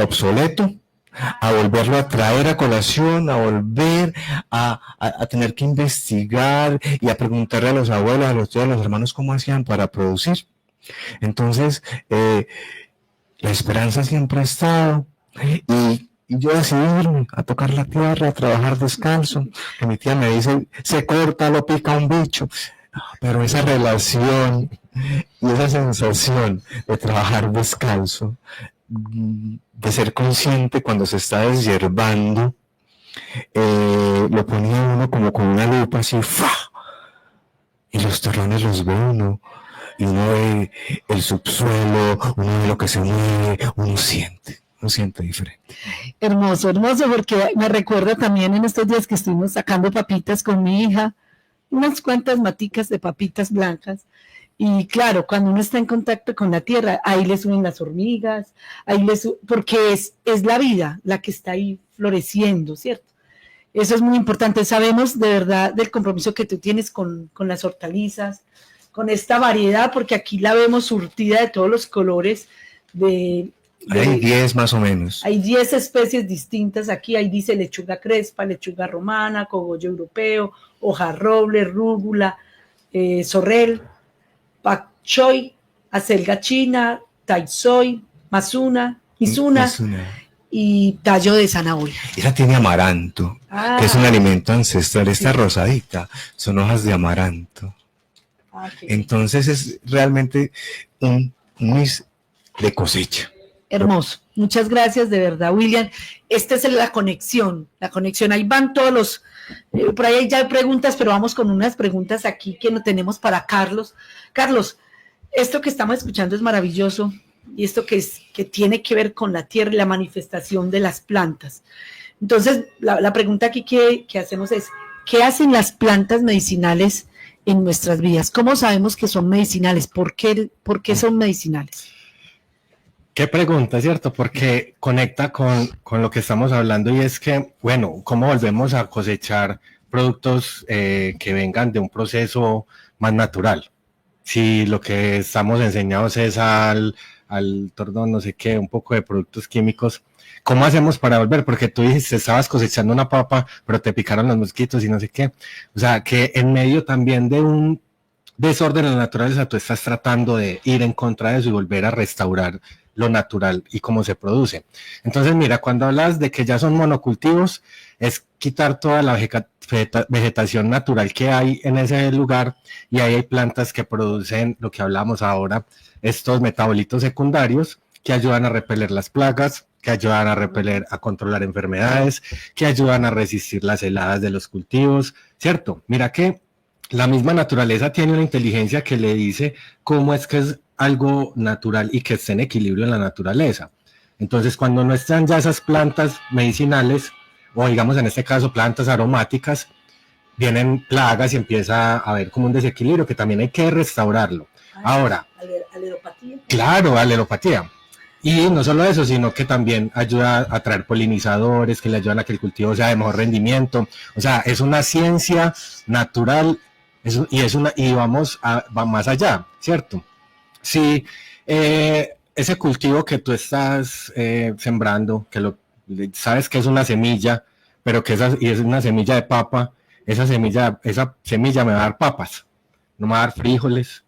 obsoleto, a volverlo a traer a colación, a volver a tener que investigar y a preguntarle a los abuelos, a los tíos, a los hermanos cómo hacían para producir. Entonces, la esperanza siempre ha estado y yo decidí irme a tocar la tierra, a trabajar descalzo, que mi tía me dice, se corta, lo pica un bicho. Pero esa relación y esa sensación de trabajar descalzo, de ser consciente cuando se está deshierbando, lo ponía uno como con una lupa así, ¡fua! Y los terrones los ve uno, y uno ve el subsuelo, uno ve lo que se mueve, uno siente diferente. Hermoso, hermoso, porque me recuerda también en estos días que estuvimos sacando papitas con mi hija, unas cuantas maticas de papitas blancas, y claro, cuando uno está en contacto con la tierra, ahí le suben las hormigas, porque es la vida la que está ahí floreciendo, ¿cierto? Eso es muy importante. Sabemos de verdad del compromiso que tú tienes con las hortalizas, con esta variedad, porque aquí la vemos surtida de todos los colores. Hay 10 más o menos. Hay 10 especies distintas aquí. Ahí dice lechuga crespa, lechuga romana, cogollo europeo, hoja roble, rúgula, sorrel, pak choi, acelga china, taizoi, mizuna y tallo de zanahoria. Esa tiene amaranto, que es un alimento ancestral. Esta rosadita son hojas de amaranto. Entonces es realmente un mix de cosecha. Hermoso. Muchas gracias, de verdad, William. Esta es la conexión. Ahí van todos los... por ahí ya hay preguntas, pero vamos con unas preguntas aquí que no tenemos para Carlos. Carlos, esto que estamos escuchando es maravilloso, y esto que tiene que ver con la tierra y la manifestación de las plantas. Entonces, la pregunta aquí que hacemos es, ¿qué hacen las plantas medicinales en nuestras vidas? ¿Cómo sabemos que son medicinales? ¿Por qué son medicinales? Qué pregunta, ¿cierto? Porque conecta con lo que estamos hablando, y es que, bueno, ¿cómo volvemos a cosechar productos que vengan de un proceso más natural? Si lo que estamos enseñados es al torno, no sé qué, un poco de productos químicos, ¿cómo hacemos para volver? Porque tú dijiste, estabas cosechando una papa, pero te picaron los mosquitos y no sé qué. O sea, que en medio también de un desorden en la naturaleza, tú estás tratando de ir en contra de eso y volver a restaurar lo natural y cómo se produce. Entonces, mira, cuando hablas de que ya son monocultivos, es quitar toda la vegetación natural que hay en ese lugar, y ahí hay plantas que producen lo que hablamos ahora, estos metabolitos secundarios que ayudan a repeler las plagas, que ayudan a controlar enfermedades, que ayudan a resistir las heladas de los cultivos, ¿cierto? Mira que la misma naturaleza tiene una inteligencia que le dice cómo es que es algo natural y que esté en equilibrio en la naturaleza. Entonces, cuando no están ya esas plantas medicinales, o digamos en este caso plantas aromáticas, vienen plagas y empieza a haber como un desequilibrio que también hay que restaurarlo. Ahora, Aleropatía. claro, aleropatía. Y no solo eso, sino que también ayuda a traer polinizadores que le ayudan a que el cultivo sea de mejor rendimiento. O sea, es una ciencia natural y va más allá, ¿cierto? Si ese cultivo que tú estás sembrando, sabes que es una semilla, pero y es una semilla de papa, esa semilla me va a dar papas, no me va a dar frijoles,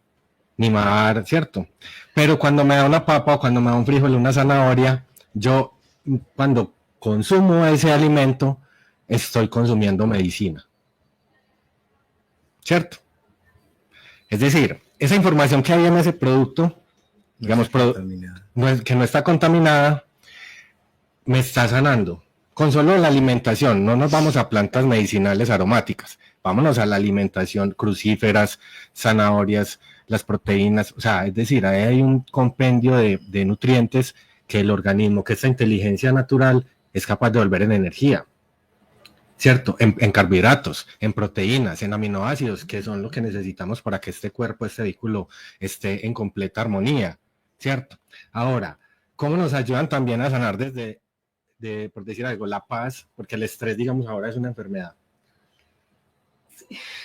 ni me va a dar, ¿cierto? Pero cuando me da una papa o cuando me da un frijol, una zanahoria, yo cuando consumo ese alimento, estoy consumiendo medicina, ¿cierto? Es decir, esa información que hay en ese producto, digamos, que no está contaminada, me está sanando. Con solo la alimentación, no nos vamos a plantas medicinales aromáticas, vámonos a la alimentación, crucíferas, zanahorias, las proteínas, o sea, es decir, ahí hay un compendio de nutrientes que el organismo, que esta inteligencia natural es capaz de volver en energía, ¿cierto? En carbohidratos, en proteínas, en aminoácidos, que son lo que necesitamos para que este cuerpo, este vehículo, esté en completa armonía, ¿cierto? Ahora, ¿cómo nos ayudan también a sanar por decir algo, la paz? Porque el estrés, digamos, ahora es una enfermedad.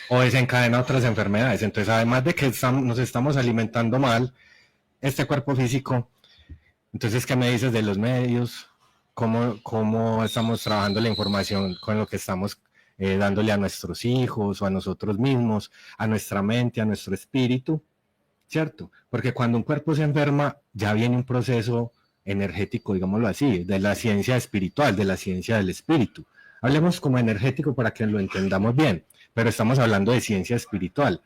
O desencadena otras enfermedades. Entonces, además de que nos estamos alimentando mal, este cuerpo físico, entonces, ¿qué me dices de los medios? ¿Cómo estamos trabajando la información con lo que estamos dándole a nuestros hijos o a nosotros mismos, a nuestra mente, a nuestro espíritu? ¿Cierto? Porque cuando un cuerpo se enferma, ya viene un proceso energético, digámoslo así, de la ciencia espiritual, de la ciencia del espíritu. Hablemos como energético para que lo entendamos bien, pero estamos hablando de ciencia espiritual.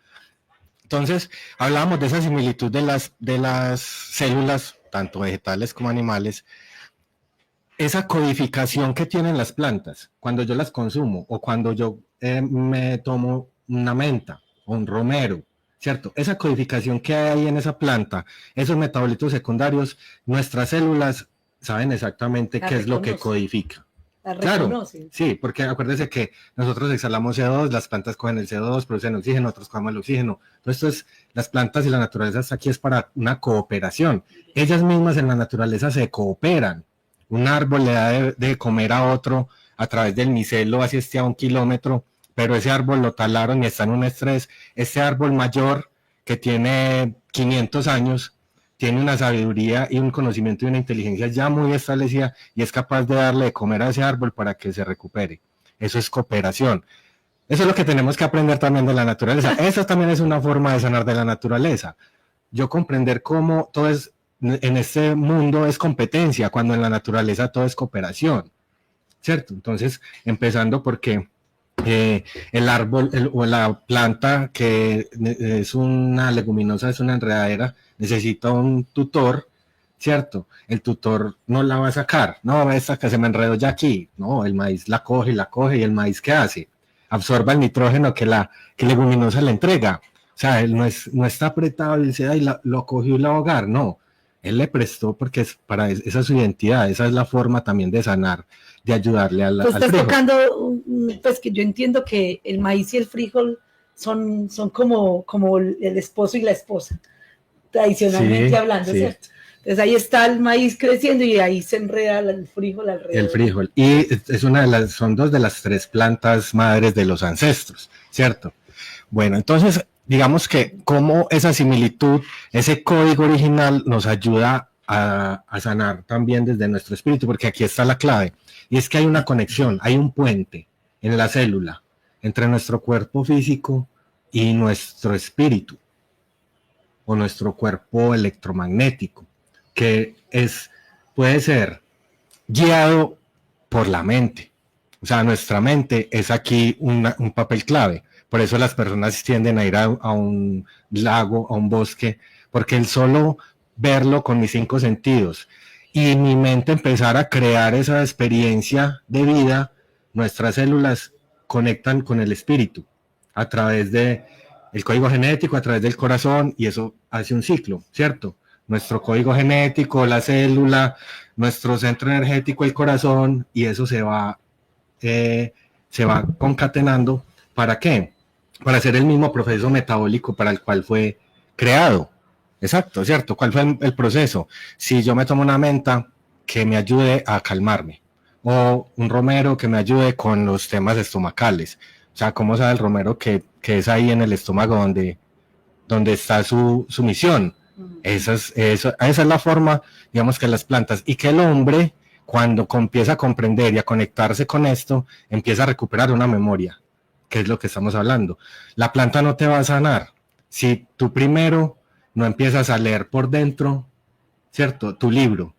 Entonces, hablábamos de esa similitud de las células, tanto vegetales como animales, esa codificación que tienen las plantas, cuando yo las consumo, o cuando yo me tomo una menta o un romero, ¿cierto? Esa codificación que hay ahí en esa planta, esos metabolitos secundarios, nuestras células saben exactamente qué es lo que codifica. Claro, sí, porque acuérdese que nosotros exhalamos CO2, las plantas cogen el CO2, producen oxígeno, nosotros cogemos el oxígeno. Entonces, las plantas y la naturaleza está aquí es para una cooperación. Ellas mismas en la naturaleza se cooperan. Un árbol le da de comer a otro a través del micelo, así esté a 1 kilómetro, pero ese árbol lo talaron y está en un estrés. Ese árbol mayor que tiene 500 años, tiene una sabiduría y un conocimiento y una inteligencia ya muy establecida y es capaz de darle de comer a ese árbol para que se recupere. Eso es cooperación. Eso es lo que tenemos que aprender también de la naturaleza. Esa también es una forma de sanar de la naturaleza. Yo comprender cómo todo es, en este mundo es competencia, cuando en la naturaleza todo es cooperación, ¿cierto? Entonces, empezando porque el árbol o la planta que es una leguminosa, es una enredadera, necesita un tutor, ¿cierto? El tutor no la va a sacar, no, esta que se me enredó ya aquí, no, el maíz la coge y el maíz ¿qué hace? Absorba el nitrógeno que leguminosa le entrega. O sea, él no está apretado y dice, ay, lo cogió y la va a ahogar, no. Él le prestó porque esa es su identidad, esa es la forma también de sanar, de ayudarle al estás frijol. Tocando, pues que yo entiendo que el maíz y el frijol son como el esposo y la esposa, tradicionalmente sí, hablando, sí. ¿Cierto? Entonces ahí está el maíz creciendo y ahí se enreda el frijol alrededor. El frijol, y son 2 de las 3 plantas madres de los ancestros, ¿cierto? Bueno, entonces digamos que como esa similitud, ese código original nos ayuda a sanar también desde nuestro espíritu, porque aquí está la clave, y es que hay una conexión, hay un puente en la célula entre nuestro cuerpo físico y nuestro espíritu, o nuestro cuerpo electromagnético, que puede ser guiado por la mente. O sea, nuestra mente es aquí un papel clave. Por eso las personas tienden a ir a un lago, a un bosque, porque el solo verlo con mis 5 sentidos y mi mente empezar a crear esa experiencia de vida, nuestras células conectan con el espíritu a través del código genético, a través del corazón, y eso hace un ciclo, ¿cierto? Nuestro código genético, la célula, nuestro centro energético, el corazón, y eso se va concatenando. ¿Para qué? Para hacer el mismo proceso metabólico para el cual fue creado, Exacto, ¿cierto? ¿Cuál fue el proceso? Si yo me tomo una menta que me ayude a calmarme, o un romero que me ayude con los temas estomacales. O sea, ¿cómo sabe el romero que es ahí en el estómago donde está su misión? Esa es la forma, digamos, que las plantas, y que el hombre, cuando empieza a comprender y a conectarse con esto, empieza a recuperar una memoria, que es lo que estamos hablando. La planta no te va a sanar si tú primero no empiezas a leer por dentro, ¿cierto? Tu libro.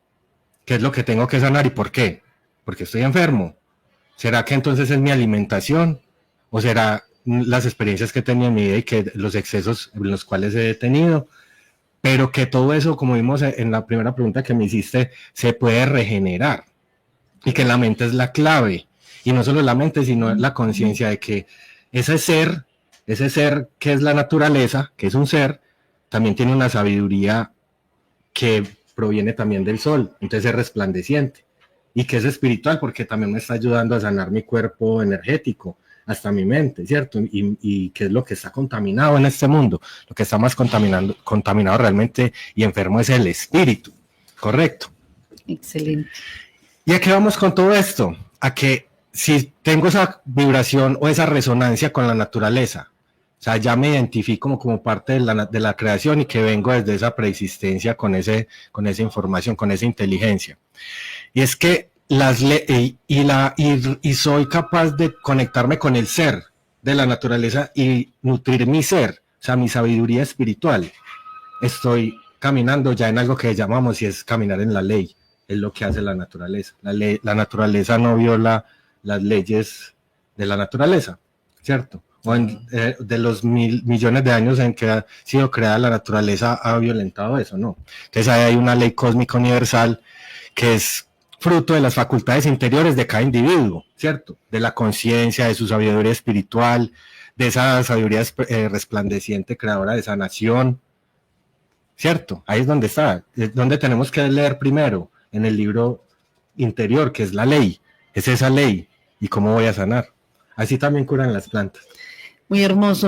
¿Qué es lo que tengo que sanar y por qué? Porque estoy enfermo. ¿Será que entonces es mi alimentación? ¿O será las experiencias que he tenido en mi vida y que los excesos en los cuales he tenido? Pero que todo eso, como vimos en la primera pregunta que me hiciste, se puede regenerar. Y que la mente es la clave. Y no solo la mente, sino la conciencia de que ese ser que es la naturaleza, que es un ser, también tiene una sabiduría que proviene también del sol, entonces es resplandeciente, y que es espiritual porque también me está ayudando a sanar mi cuerpo energético, hasta mi mente, ¿cierto? Y que es lo que está contaminado en este mundo, lo que está más contaminado realmente y enfermo es el espíritu, ¿correcto? Excelente. ¿Y a qué vamos con todo esto? A que si tengo esa vibración o esa resonancia con la naturaleza, o sea, ya me identifico como parte de la creación y que vengo desde esa preexistencia con esa información, con esa inteligencia. Y es que soy capaz de conectarme con el ser de la naturaleza y nutrir mi ser, o sea, mi sabiduría espiritual. Estoy caminando ya en algo que llamamos, y es caminar en la ley, es lo que hace la naturaleza. La naturaleza no viola las leyes de la naturaleza, ¿cierto? O de los millones de años en que ha sido creada la naturaleza ha violentado eso, ¿no? Entonces ahí hay una ley cósmica universal que es fruto de las facultades interiores de cada individuo, ¿cierto? De la conciencia, de su sabiduría espiritual, de esa sabiduría resplandeciente, creadora de sanación, ¿cierto? Ahí es donde está, es donde tenemos que leer primero, en el libro interior, que es la ley, es esa ley, y cómo voy a sanar. Así también curan las plantas. Muy hermoso,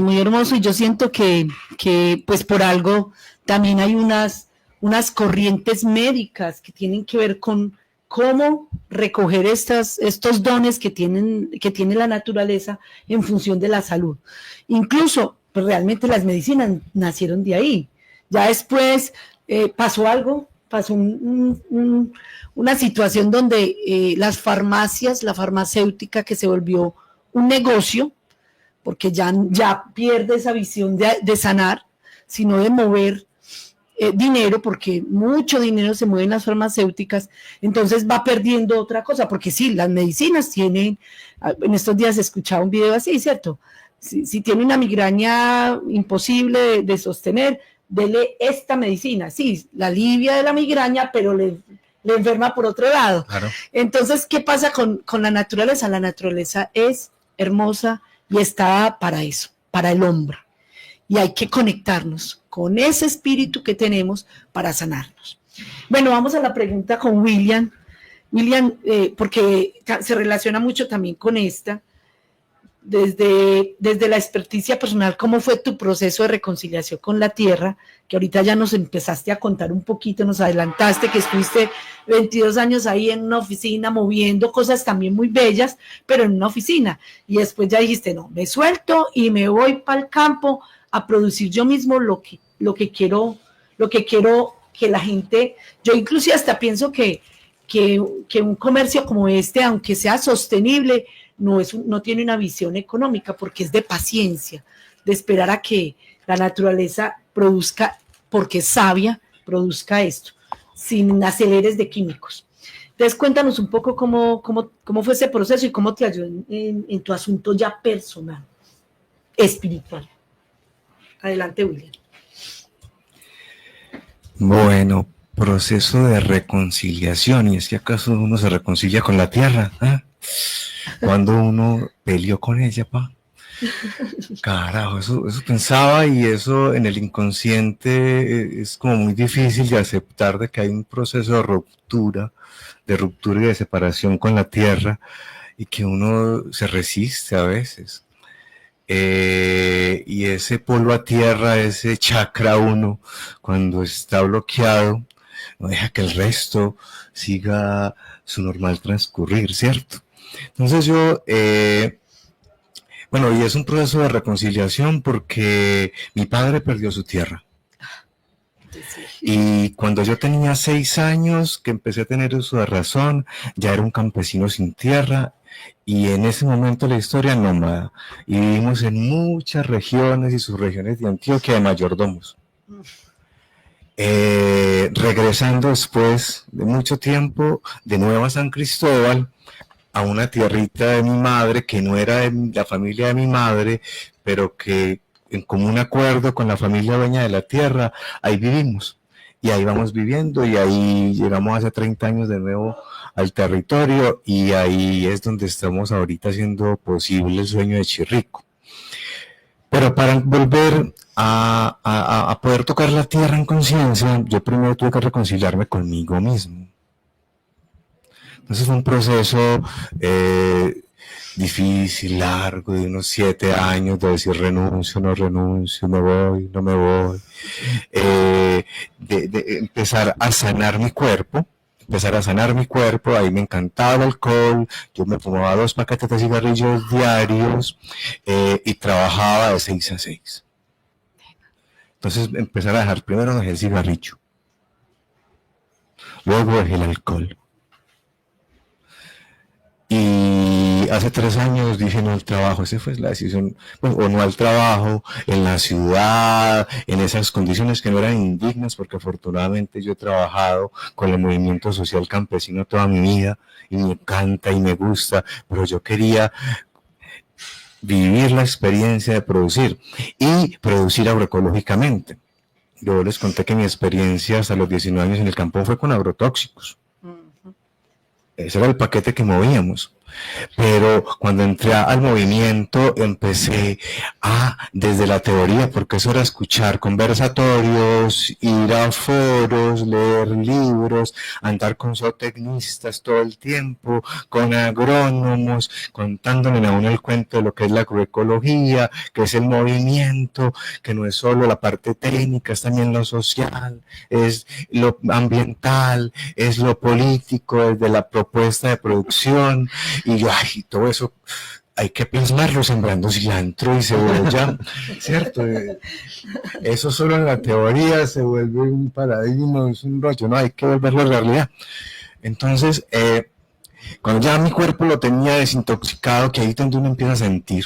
y yo siento que pues por algo también hay unas corrientes médicas que tienen que ver con cómo recoger estos dones que tiene la naturaleza en función de la salud. Incluso, pues realmente las medicinas nacieron de ahí. Ya después pasó algo, una situación donde las farmacias, la farmacéutica, que se volvió un negocio, porque ya pierde esa visión de sanar, sino de mover dinero, porque mucho dinero se mueve en las farmacéuticas, entonces va perdiendo otra cosa, porque sí, las medicinas tienen, en estos días escuchaba un video así, ¿cierto? Si tiene una migraña imposible de sostener, dele esta medicina, sí, la alivia de la migraña, pero le enferma por otro lado. Claro. Entonces, ¿qué pasa con la naturaleza? La naturaleza es hermosa y está para eso, para el hombre. Y hay que conectarnos con ese espíritu que tenemos para sanarnos. Bueno, vamos a la pregunta con William. William, porque se relaciona mucho también con esta. Desde la experticia personal, ¿cómo fue tu proceso de reconciliación con la tierra? Que ahorita ya nos empezaste a contar un poquito, nos adelantaste que estuviste 22 años ahí en una oficina moviendo cosas también muy bellas, pero en una oficina. Y después ya dijiste, no, me suelto y me voy para el campo a producir yo mismo lo que quiero que la gente, yo inclusive hasta pienso que un comercio como este, aunque sea sostenible, no tiene una visión económica, porque es de paciencia, de esperar a que la naturaleza produzca, porque es sabia, produzca esto, sin aceleres de químicos. Entonces cuéntanos un poco cómo fue ese proceso y cómo te ayudó en tu asunto ya personal, espiritual. Adelante, William. Bueno, proceso de reconciliación. ¿Y es que acaso uno se reconcilia con la tierra? ¿Ah? Cuando uno peleó con ella, pa. Carajo, eso pensaba, y eso en el inconsciente es como muy difícil de aceptar, de que hay un proceso de ruptura y de separación con la tierra, y que uno se resiste a veces. y ese polvo a tierra, ese chakra 1, cuando está bloqueado, no deja que el resto siga su normal transcurrir, ¿cierto? Entonces bueno, y es un proceso de reconciliación porque mi padre perdió su tierra. Y cuando yo tenía 6 años, que empecé a tener uso de razón, ya era un campesino sin tierra, y en ese momento la historia nómada, y vivimos en muchas regiones y subregiones de Antioquia de mayordomos. Regresando después de mucho tiempo de nuevo a San Cristóbal, a una tierrita de mi madre, que no era de la familia de mi madre, pero que en común acuerdo con la familia dueña de la tierra, ahí vivimos. Y ahí vamos viviendo, y ahí llegamos hace 30 años de nuevo al territorio, y ahí es donde estamos ahorita haciendo posible el sueño de Chirrico. Pero para volver a poder tocar la tierra en conciencia, yo primero tuve que reconciliarme conmigo mismo. Entonces fue un proceso difícil, largo, de unos 7 años, de decir renuncio, no renuncio, me voy, no me voy, de empezar a sanar mi cuerpo, ahí me encantaba el alcohol, yo me fumaba 2 paquetes de cigarrillos diarios, y trabajaba de 6 a 6. Entonces empezar a dejar, primero dejé el cigarrillo, luego dejé el alcohol. Y hace 3 años dije no al trabajo. Esa fue la decisión, bueno, o no al trabajo, en la ciudad, en esas condiciones que no eran indignas, porque afortunadamente yo he trabajado con el movimiento social campesino toda mi vida, y me encanta y me gusta, pero yo quería vivir la experiencia de producir, y producir agroecológicamente. Yo les conté que mi experiencia hasta los 19 años en el campo fue con agrotóxicos. Ese era el paquete que movíamos. Pero cuando entré al movimiento empecé desde la teoría, porque eso era escuchar conversatorios, ir a foros, leer libros, andar con zootecnistas todo el tiempo, con agrónomos, contándole a uno el cuento de lo que es la agroecología, que es el movimiento, que no es solo la parte técnica, es también lo social, es lo ambiental, es lo político, desde la propuesta de producción. Y yo, todo eso hay que plasmarlo sembrando cilantro y cebolla, ¿cierto? Eso solo en la teoría se vuelve un paradigma, es un rollo, ¿no? Hay que volverlo a realidad. Entonces, cuando ya mi cuerpo lo tenía desintoxicado, que ahí es donde uno empieza a sentir.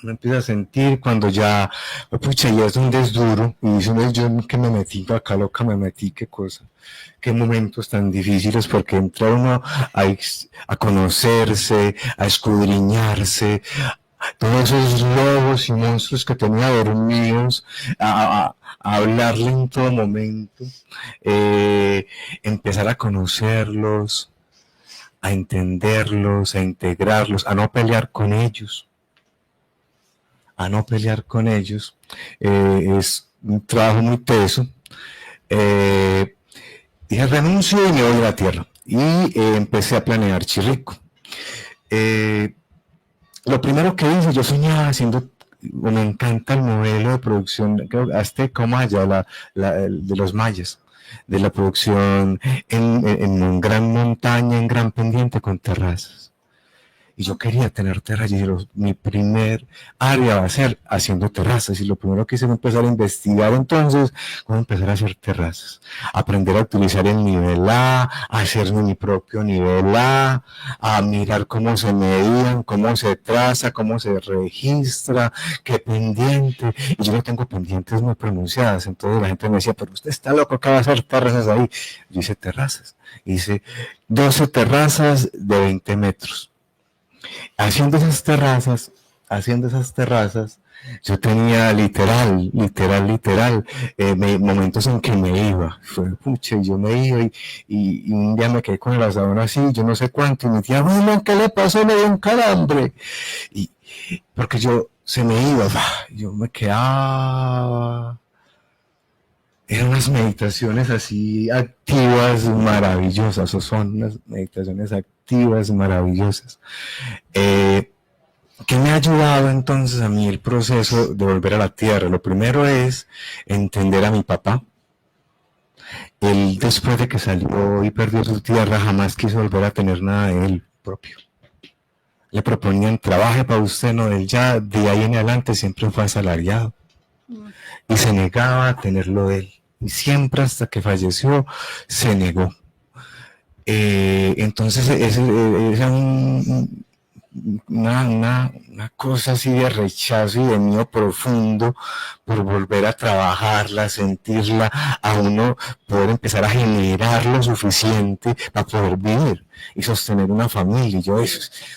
Uno empieza a sentir cuando ya, pucha, ya es donde es duro, y dice uno, yo que me metí acá, loca, me metí, qué cosa, qué momentos tan difíciles, porque entra uno a conocerse, a escudriñarse, todos esos lobos y monstruos que tenía dormidos, a hablarle en todo momento, empezar a conocerlos, a entenderlos, a integrarlos, a no pelear con ellos. Es un trabajo muy teso. Dije renuncio y me voy a la tierra, y empecé a planear Chirrico. Lo primero que hice, yo soñaba haciendo, me encanta el modelo de producción azteca o maya, de los mayas, de la producción en gran montaña, en gran pendiente, con terrazas. Y yo quería tener terrazas, y mi primer área va a ser haciendo terrazas, y lo primero que hice fue empezar a investigar entonces cómo empezar a hacer terrazas, aprender a utilizar el nivel A, a hacer mi propio nivel A mirar cómo se medían, cómo se traza, cómo se registra, qué pendiente, y yo no tengo pendientes muy pronunciadas. Entonces la gente me decía, pero usted está loco, ¿qué va a hacer terrazas ahí? Yo hice terrazas, hice 12 terrazas de 20 metros. Haciendo esas terrazas, yo tenía literal, momentos en que me iba, yo me iba, y un día me quedé con el asadón así, yo no sé cuánto, y mi tía, bueno, ¿qué le pasó? Me dio un calambre, y porque se me iba, yo me quedaba. Eran unas meditaciones así activas, maravillosas, o son unas meditaciones activas, maravillosas, que me ayudado entonces a mí el proceso de volver a la tierra? Lo primero es entender a mi papá. Él, después de que salió y perdió su tierra, jamás quiso volver a tener nada de él propio. Le proponían, trabaje para usted, no, él ya de ahí en adelante siempre fue asalariado. Y se negaba a tenerlo de él. Y siempre hasta que falleció, se negó. Entonces, era una cosa así de rechazo y de miedo profundo por volver a trabajarla, sentirla, a uno poder empezar a generar lo suficiente para poder vivir y sostener una familia. Y yo,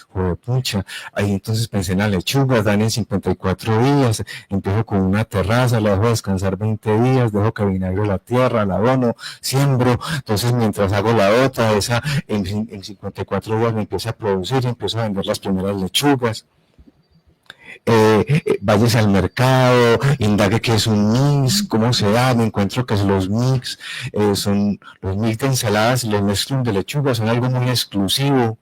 joder, pucha, ahí entonces pensé en las lechugas, dan en 54 días, empiezo con una terraza, la dejo descansar 20 días, dejo que vinagre la tierra, la abono, siembro, entonces mientras hago la otra, esa en 54 días me empieza a producir, empiezo a vender las primeras lechugas. Váyase al mercado, indague qué es un mix, cómo se da, me encuentro que los mix son los mix de ensaladas, los mezclun de lechuga son algo muy exclusivo,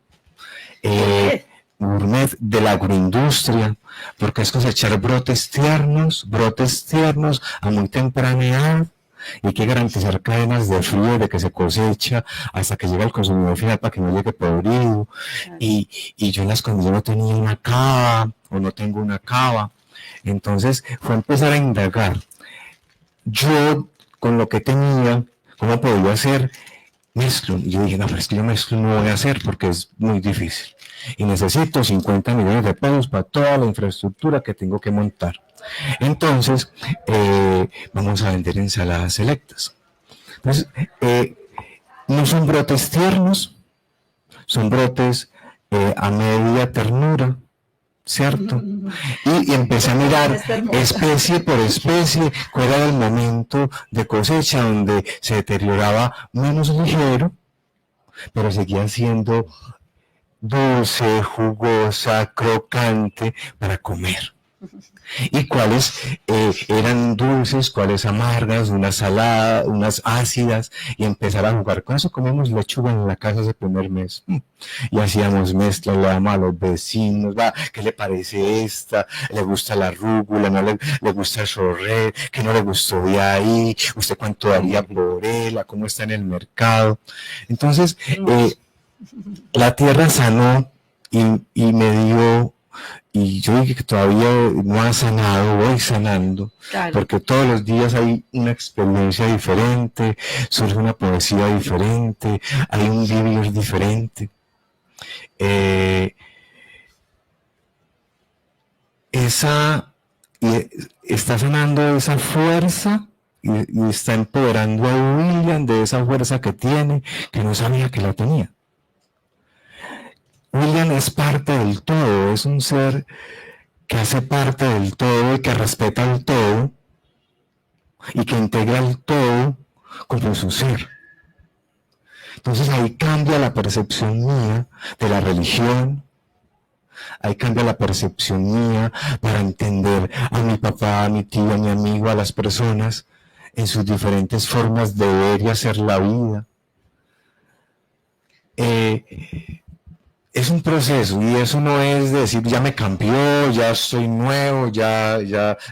gourmet de la agroindustria, porque es cosechar brotes tiernos a muy temprana edad. Y hay que garantizar cadenas de frío de que se cosecha hasta que llega al consumidor final para que no llegue podrido. Y yo en las condiciones no tenía una cava o no tengo una cava. Entonces fue empezar a indagar. Yo con lo que tenía, ¿cómo podía hacer? Mezclo. Y yo dije, no, pero es que yo mezclo no voy a hacer porque es muy difícil. Y necesito 50 millones de pesos para toda la infraestructura que tengo que montar. Entonces, vamos a vender ensaladas selectas. Entonces, no son brotes tiernos, son brotes a media ternura, ¿cierto? Y empecé a mirar especie por especie cuál era el momento de cosecha donde se deterioraba menos ligero, pero seguía siendo dulce, jugosa, crocante para comer. Y cuáles eran dulces, cuáles amargas, unas saladas, unas ácidas, y empezar a jugar con eso. Comíamos lechuga en la casa ese primer mes y hacíamos mezclas, le damos a los vecinos, va, ¿qué le parece esta? ¿Le gusta la rúgula? ¿No le gusta el chorret? ¿Qué no le gustó de ahí? ¿Usted cuánto daría por él? ¿Cómo está en el mercado? Entonces la tierra sanó y me dio. Y yo dije que todavía no ha sanado, voy sanando, claro, porque todos los días hay una experiencia diferente, surge una poesía diferente, hay un vivir diferente. Está sanando esa fuerza y está empoderando a William de esa fuerza que tiene, que no sabía que la tenía. William es parte del todo, es un ser que hace parte del todo y que respeta el todo y que integra el todo como su ser. Entonces ahí cambia la percepción mía de la religión, ahí cambia la percepción mía para entender a mi papá, a mi tío, a mi amigo, a las personas en sus diferentes formas de ver y hacer la vida. Es un proceso y eso no es decir ya me cambió, ya soy nuevo, ya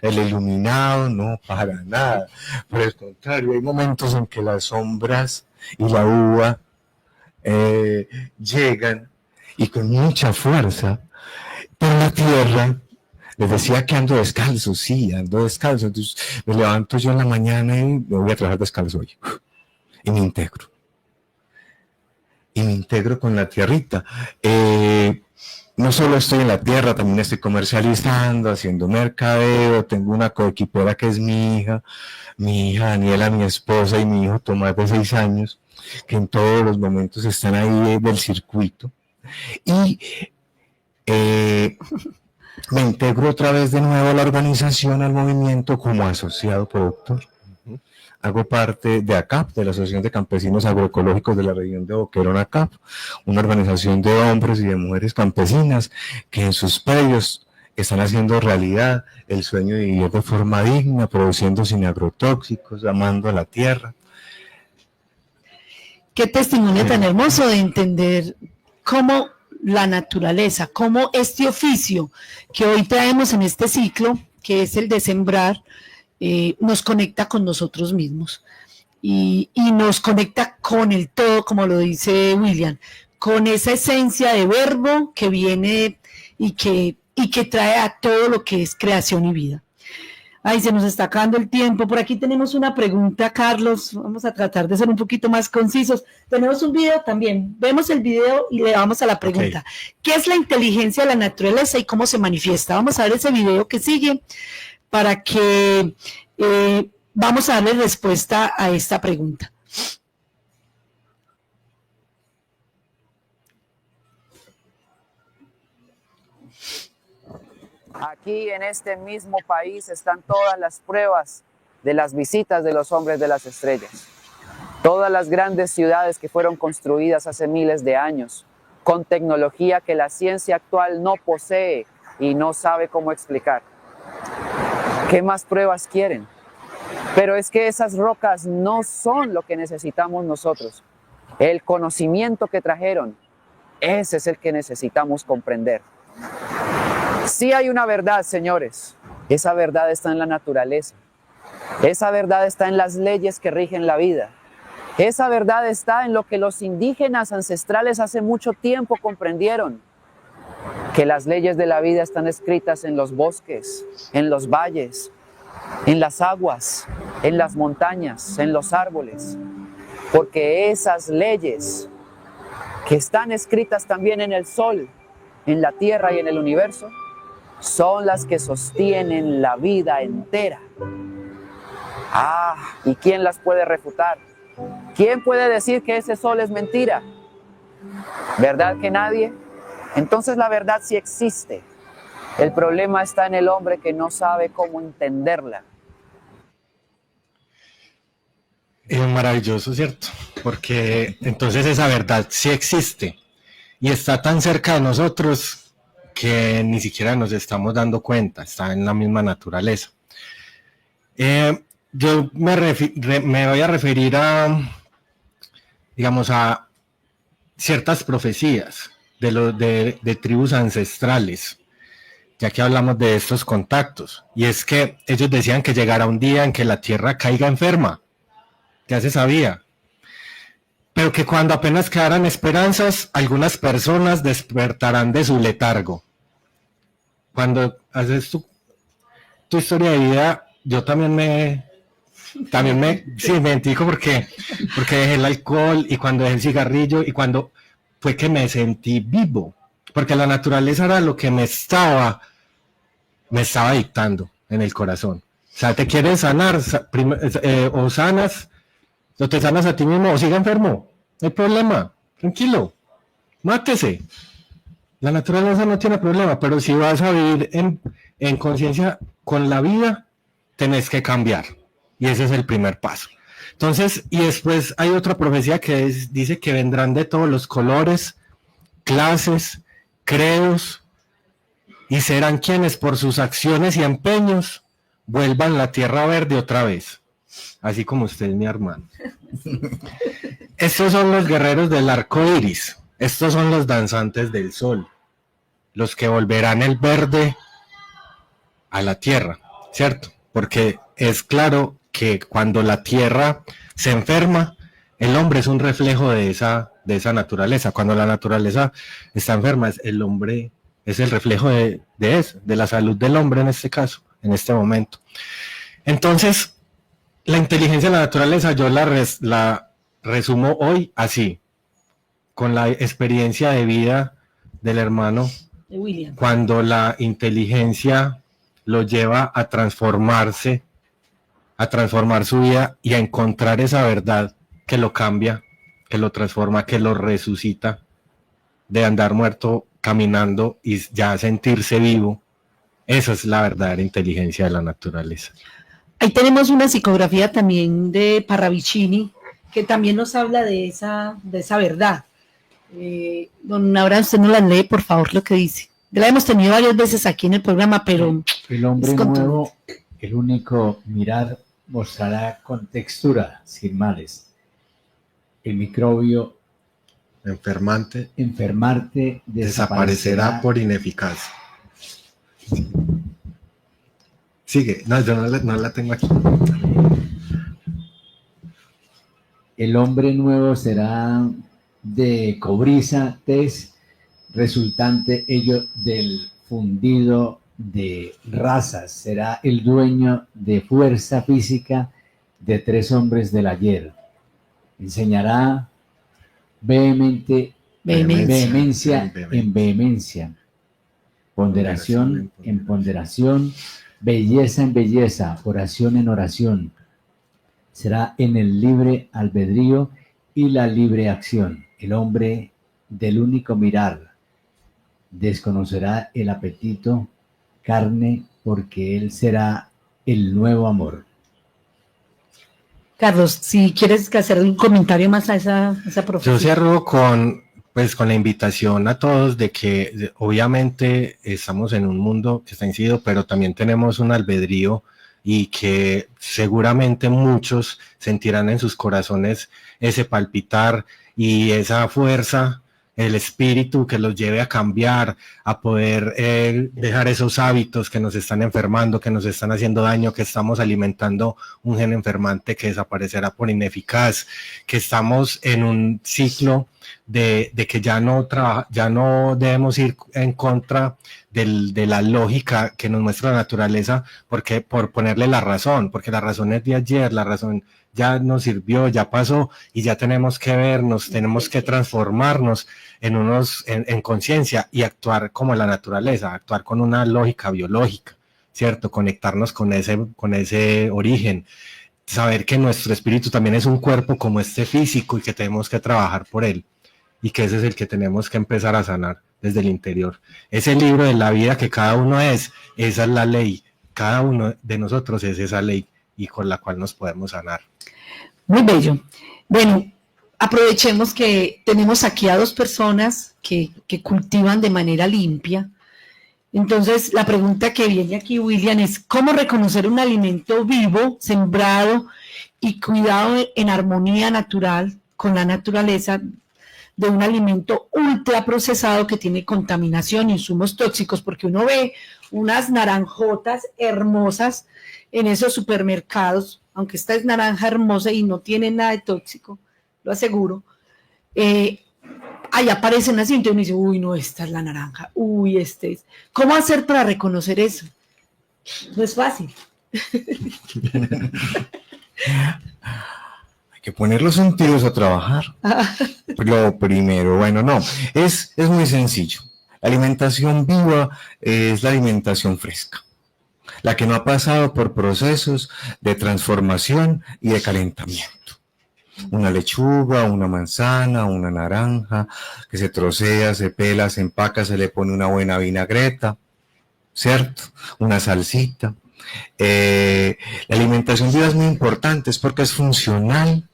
el iluminado, no, para nada. Por el contrario, hay momentos en que las sombras y la uva llegan y con mucha fuerza por la tierra. Les decía que ando descalzo, sí, ando descalzo. Entonces me levanto yo en la mañana y me voy a trabajar descalzo hoy y me integro. Y me integro con la tierrita. No solo estoy en la tierra, también estoy comercializando, haciendo mercadeo, tengo una coequipera que es mi hija Daniela, mi esposa, y mi hijo Tomás de 6 años, que en todos los momentos están ahí del circuito. Y me integro otra vez de nuevo a la organización, al movimiento, como asociado productor. Hago parte de ACAP, de la Asociación de Campesinos Agroecológicos de la región de Boquerón, ACAP, una organización de hombres y de mujeres campesinas que en sus predios están haciendo realidad el sueño de vivir de forma digna, produciendo sin agrotóxicos, amando a la tierra. Qué testimonio tan hermoso de entender cómo la naturaleza, cómo este oficio que hoy traemos en este ciclo, que es el de sembrar, nos conecta con nosotros mismos y nos conecta con el todo, como lo dice William, con esa esencia de verbo que viene y que trae a todo lo que es creación y vida. Ay, se nos está acabando el tiempo. Por aquí tenemos una pregunta, Carlos. Vamos a tratar de ser un poquito más concisos. Tenemos un video también. Vemos el video y le damos a la pregunta. Okay. ¿Qué es la inteligencia de la naturaleza y cómo se manifiesta? Vamos a ver ese video que sigue para que vamos a darle respuesta a esta pregunta. Aquí en este mismo país están todas las pruebas de las visitas de los hombres de las estrellas. Todas las grandes ciudades que fueron construidas hace miles de años, con tecnología que la ciencia actual no posee y no sabe cómo explicar. ¿Qué más pruebas quieren? Pero es que esas rocas no son lo que necesitamos nosotros. El conocimiento que trajeron, ese es el que necesitamos comprender. Sí hay una verdad, señores. Esa verdad está en la naturaleza. Esa verdad está en las leyes que rigen la vida. Esa verdad está en lo que los indígenas ancestrales hace mucho tiempo comprendieron. Que las leyes de la vida están escritas en los bosques, en los valles, en las aguas, en las montañas, en los árboles. Porque esas leyes que están escritas también en el sol, en la tierra y en el universo, son las que sostienen la vida entera. ¿Y quién las puede refutar? ¿Quién puede decir que ese sol es mentira? ¿Verdad que nadie? Entonces la verdad sí existe. El problema está en el hombre que no sabe cómo entenderla. Es maravilloso, ¿cierto? Porque entonces esa verdad sí existe y está tan cerca de nosotros que ni siquiera nos estamos dando cuenta, está en la misma naturaleza. Yo me voy a referir digamos, a ciertas profecías de tribus ancestrales, ya que hablamos de estos contactos, y es que ellos decían que llegará un día en que la tierra caiga enferma, ya se sabía, pero que cuando apenas quedaran esperanzas, algunas personas despertarán de su letargo. Cuando haces tu historia de vida, yo también me identifico porque dejé el alcohol y cuando dejé el cigarrillo y cuando fue que me sentí vivo, porque la naturaleza era lo que me estaba dictando en el corazón. O sea, te quieres sanar, o sanas, o te sanas a ti mismo, o siga enfermo, no hay problema, tranquilo, mátese. La naturaleza no tiene problema, pero si vas a vivir en conciencia con la vida, tenés que cambiar. Y ese es el primer paso. Entonces, y después hay otra profecía que dice que vendrán de todos los colores, clases, credos, y serán quienes por sus acciones y empeños vuelvan la tierra verde otra vez. Así como usted es mi hermano. Estos son los guerreros del arco iris. Estos son los danzantes del sol, los que volverán el verde a la tierra, ¿cierto? Porque es claro que cuando la tierra se enferma, el hombre es un reflejo de esa naturaleza. Cuando la naturaleza está enferma, el hombre es el reflejo de la salud del hombre en este caso, en este momento. Entonces, la inteligencia de la naturaleza yo la resumo hoy así, con la experiencia de vida del hermano de William. Cuando la inteligencia lo lleva a transformarse, a transformar su vida y a encontrar esa verdad que lo cambia, que lo transforma, que lo resucita, de andar muerto caminando y ya sentirse vivo. Esa es la verdadera inteligencia de la naturaleza. Ahí tenemos una psicografía también de Parravicini, que también nos habla de esa verdad. Don Abraham, usted nos la lee, por favor, lo que dice. La hemos tenido varias veces aquí en el programa, pero... El hombre nuevo, el único mirar, mostrará con textura, sin males. El microbio enfermarte desaparecerá por ineficaz. Sigue, no, yo no la tengo aquí. El hombre nuevo será de cobriza, tez, resultante ello del fundido de razas. Será el dueño de fuerza física de 3 hombres del ayer. Enseñará vehemencia en vehemencia, ponderación en ponderación, belleza en belleza, oración en oración. Será en el libre albedrío y la libre acción. El hombre del único mirar desconocerá el apetito carne porque él será el nuevo amor. Carlos, si quieres hacer un comentario más a esa profecía. Yo cierro con la invitación a todos de que obviamente estamos en un mundo que está incidido, pero también tenemos un albedrío y que seguramente muchos sentirán en sus corazones ese palpitar y esa fuerza, el espíritu que los lleve a cambiar, a poder dejar esos hábitos que nos están enfermando, que nos están haciendo daño, que estamos alimentando un gen enfermante que desaparecerá por ineficaz, que estamos en un ciclo de que ya no debemos ir en contra de la lógica que nos muestra la naturaleza, porque por ponerle la razón, porque la razón es de ayer, la razón ya nos sirvió, ya pasó y ya tenemos que vernos, tenemos que transformarnos en conciencia y actuar como la naturaleza, actuar con una lógica biológica, ¿cierto? Conectarnos con ese origen, saber que nuestro espíritu también es un cuerpo como este físico y que tenemos que trabajar por él y que ese es el que tenemos que empezar a sanar desde el interior. Ese libro de la vida que cada uno esa es la ley, cada uno de nosotros es esa ley y con la cual nos podemos sanar. Muy bello. Bueno, aprovechemos que tenemos aquí a 2 personas que cultivan de manera limpia. Entonces, la pregunta que viene aquí, William, es ¿cómo reconocer un alimento vivo, sembrado y cuidado en armonía natural con la naturaleza de un alimento ultraprocesado que tiene contaminación, insumos tóxicos? Porque uno ve unas naranjotas hermosas en esos supermercados, aunque esta es naranja hermosa y no tiene nada de tóxico, lo aseguro, ahí aparecen así, entonces uno dice, uy, no, esta es la naranja, uy, este es. ¿Cómo hacer para reconocer eso? No es fácil. Hay que poner los sentidos a trabajar. Lo primero, bueno, no, es muy sencillo. La alimentación viva es la alimentación fresca, la que no ha pasado por procesos de transformación y de calentamiento. Una lechuga, una manzana, una naranja, que se trocea, se pela, se empaca, se le pone una buena vinagreta, ¿cierto? Una salsita. La alimentación viva es muy importante, es porque es funcional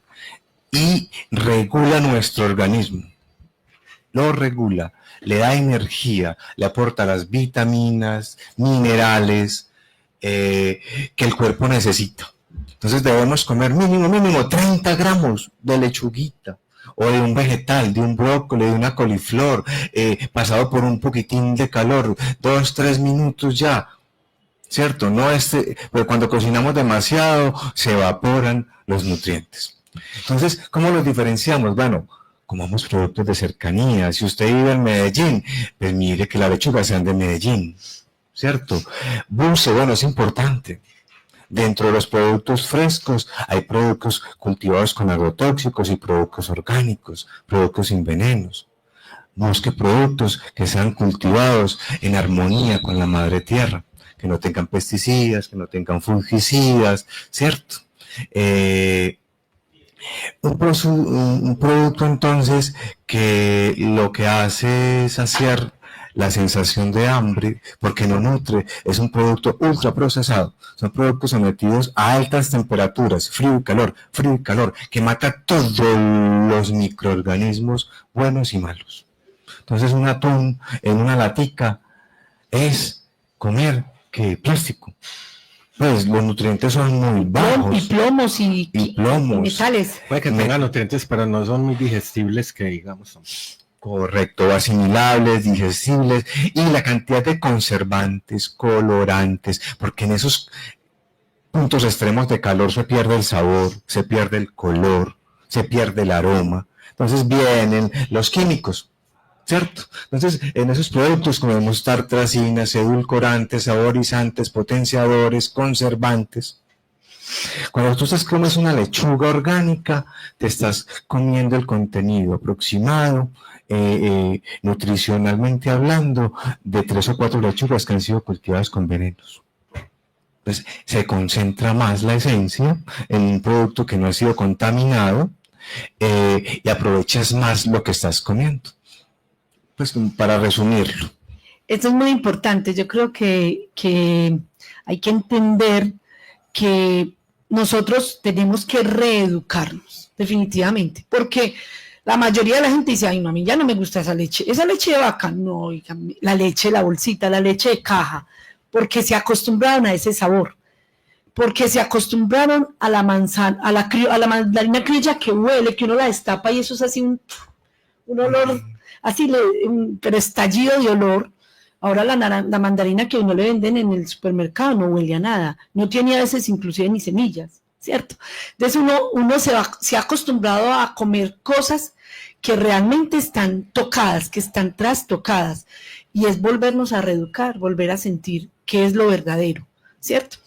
y regula nuestro organismo. Lo regula, le da energía, le aporta las vitaminas, minerales que el cuerpo necesita. Entonces debemos comer mínimo 30 gramos de lechuguita o de un vegetal, de un brócoli, de una coliflor, pasado por un poquitín de calor, 2-3 minutos ya, ¿cierto? No pero cuando cocinamos demasiado se evaporan los nutrientes. Entonces, ¿cómo los diferenciamos? Bueno, comamos productos de cercanía. Si usted vive en Medellín, pues mire que las lechugas sean de Medellín, ¿cierto? Buce, bueno, es importante. Dentro de los productos frescos hay productos cultivados con agrotóxicos y productos orgánicos, productos sin venenos. Busque productos que sean cultivados en armonía con la madre tierra, que no tengan pesticidas, que no tengan fungicidas, ¿cierto? Un producto entonces que lo que hace es saciar la sensación de hambre, porque no nutre, es un producto ultraprocesado, son productos sometidos a altas temperaturas, frío y calor, que mata todos los microorganismos buenos y malos. Entonces un atún en una latica es comer que plástico. Pues los nutrientes son muy Y bajos. plomos y plomos. metales. Puede que tengan nutrientes, pero no son muy digestibles que digamos. Correcto, asimilables, digestibles, y la cantidad de conservantes, colorantes, porque en esos puntos extremos de calor se pierde el sabor, se pierde el color, se pierde el aroma. Entonces vienen los químicos, ¿cierto? Entonces, en esos productos comemos tartracinas, edulcorantes, saborizantes, potenciadores, conservantes. Cuando tú comes una lechuga orgánica, te estás comiendo el contenido aproximado, nutricionalmente hablando, de 3 o 4 lechugas que han sido cultivadas con venenos. Entonces, se concentra más la esencia en un producto que no ha sido contaminado, y aprovechas más lo que estás comiendo. Pues para resumirlo. Esto es muy importante. Yo creo que hay que entender que nosotros tenemos que reeducarnos, definitivamente, porque la mayoría de la gente dice, ay, no, a mí ya no me gusta esa leche de vaca, no, oiga, la leche de la bolsita, la leche de caja, porque se acostumbraron a ese sabor, porque se acostumbraron a la manzana, a la mandarina criolla que huele, que uno la destapa y eso es así un olor, así, pero estallido de olor. Ahora la mandarina que uno le venden en el supermercado no huele a nada, no tiene a veces inclusive ni semillas, ¿cierto? Entonces uno se ha acostumbrado a comer cosas que realmente están tocadas, que están trastocadas, y es volvernos a reeducar, volver a sentir qué es lo verdadero, ¿cierto?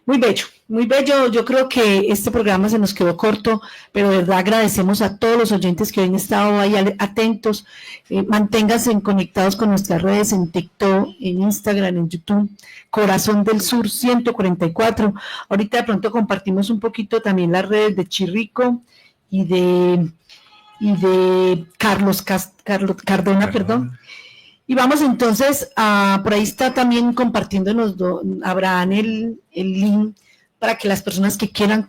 Muy bello, muy bello. Yo creo que este programa se nos quedó corto, pero de verdad agradecemos a todos los oyentes que hoy han estado ahí atentos. Manténganse conectados con nuestras redes en TikTok, en Instagram, en YouTube. Corazón del Sur 144. Ahorita de pronto compartimos un poquito también las redes de Chirrico y de Carlos Cardona, perdón. Y vamos entonces por ahí está también compartiéndonos Abraham el link para que las personas que quieran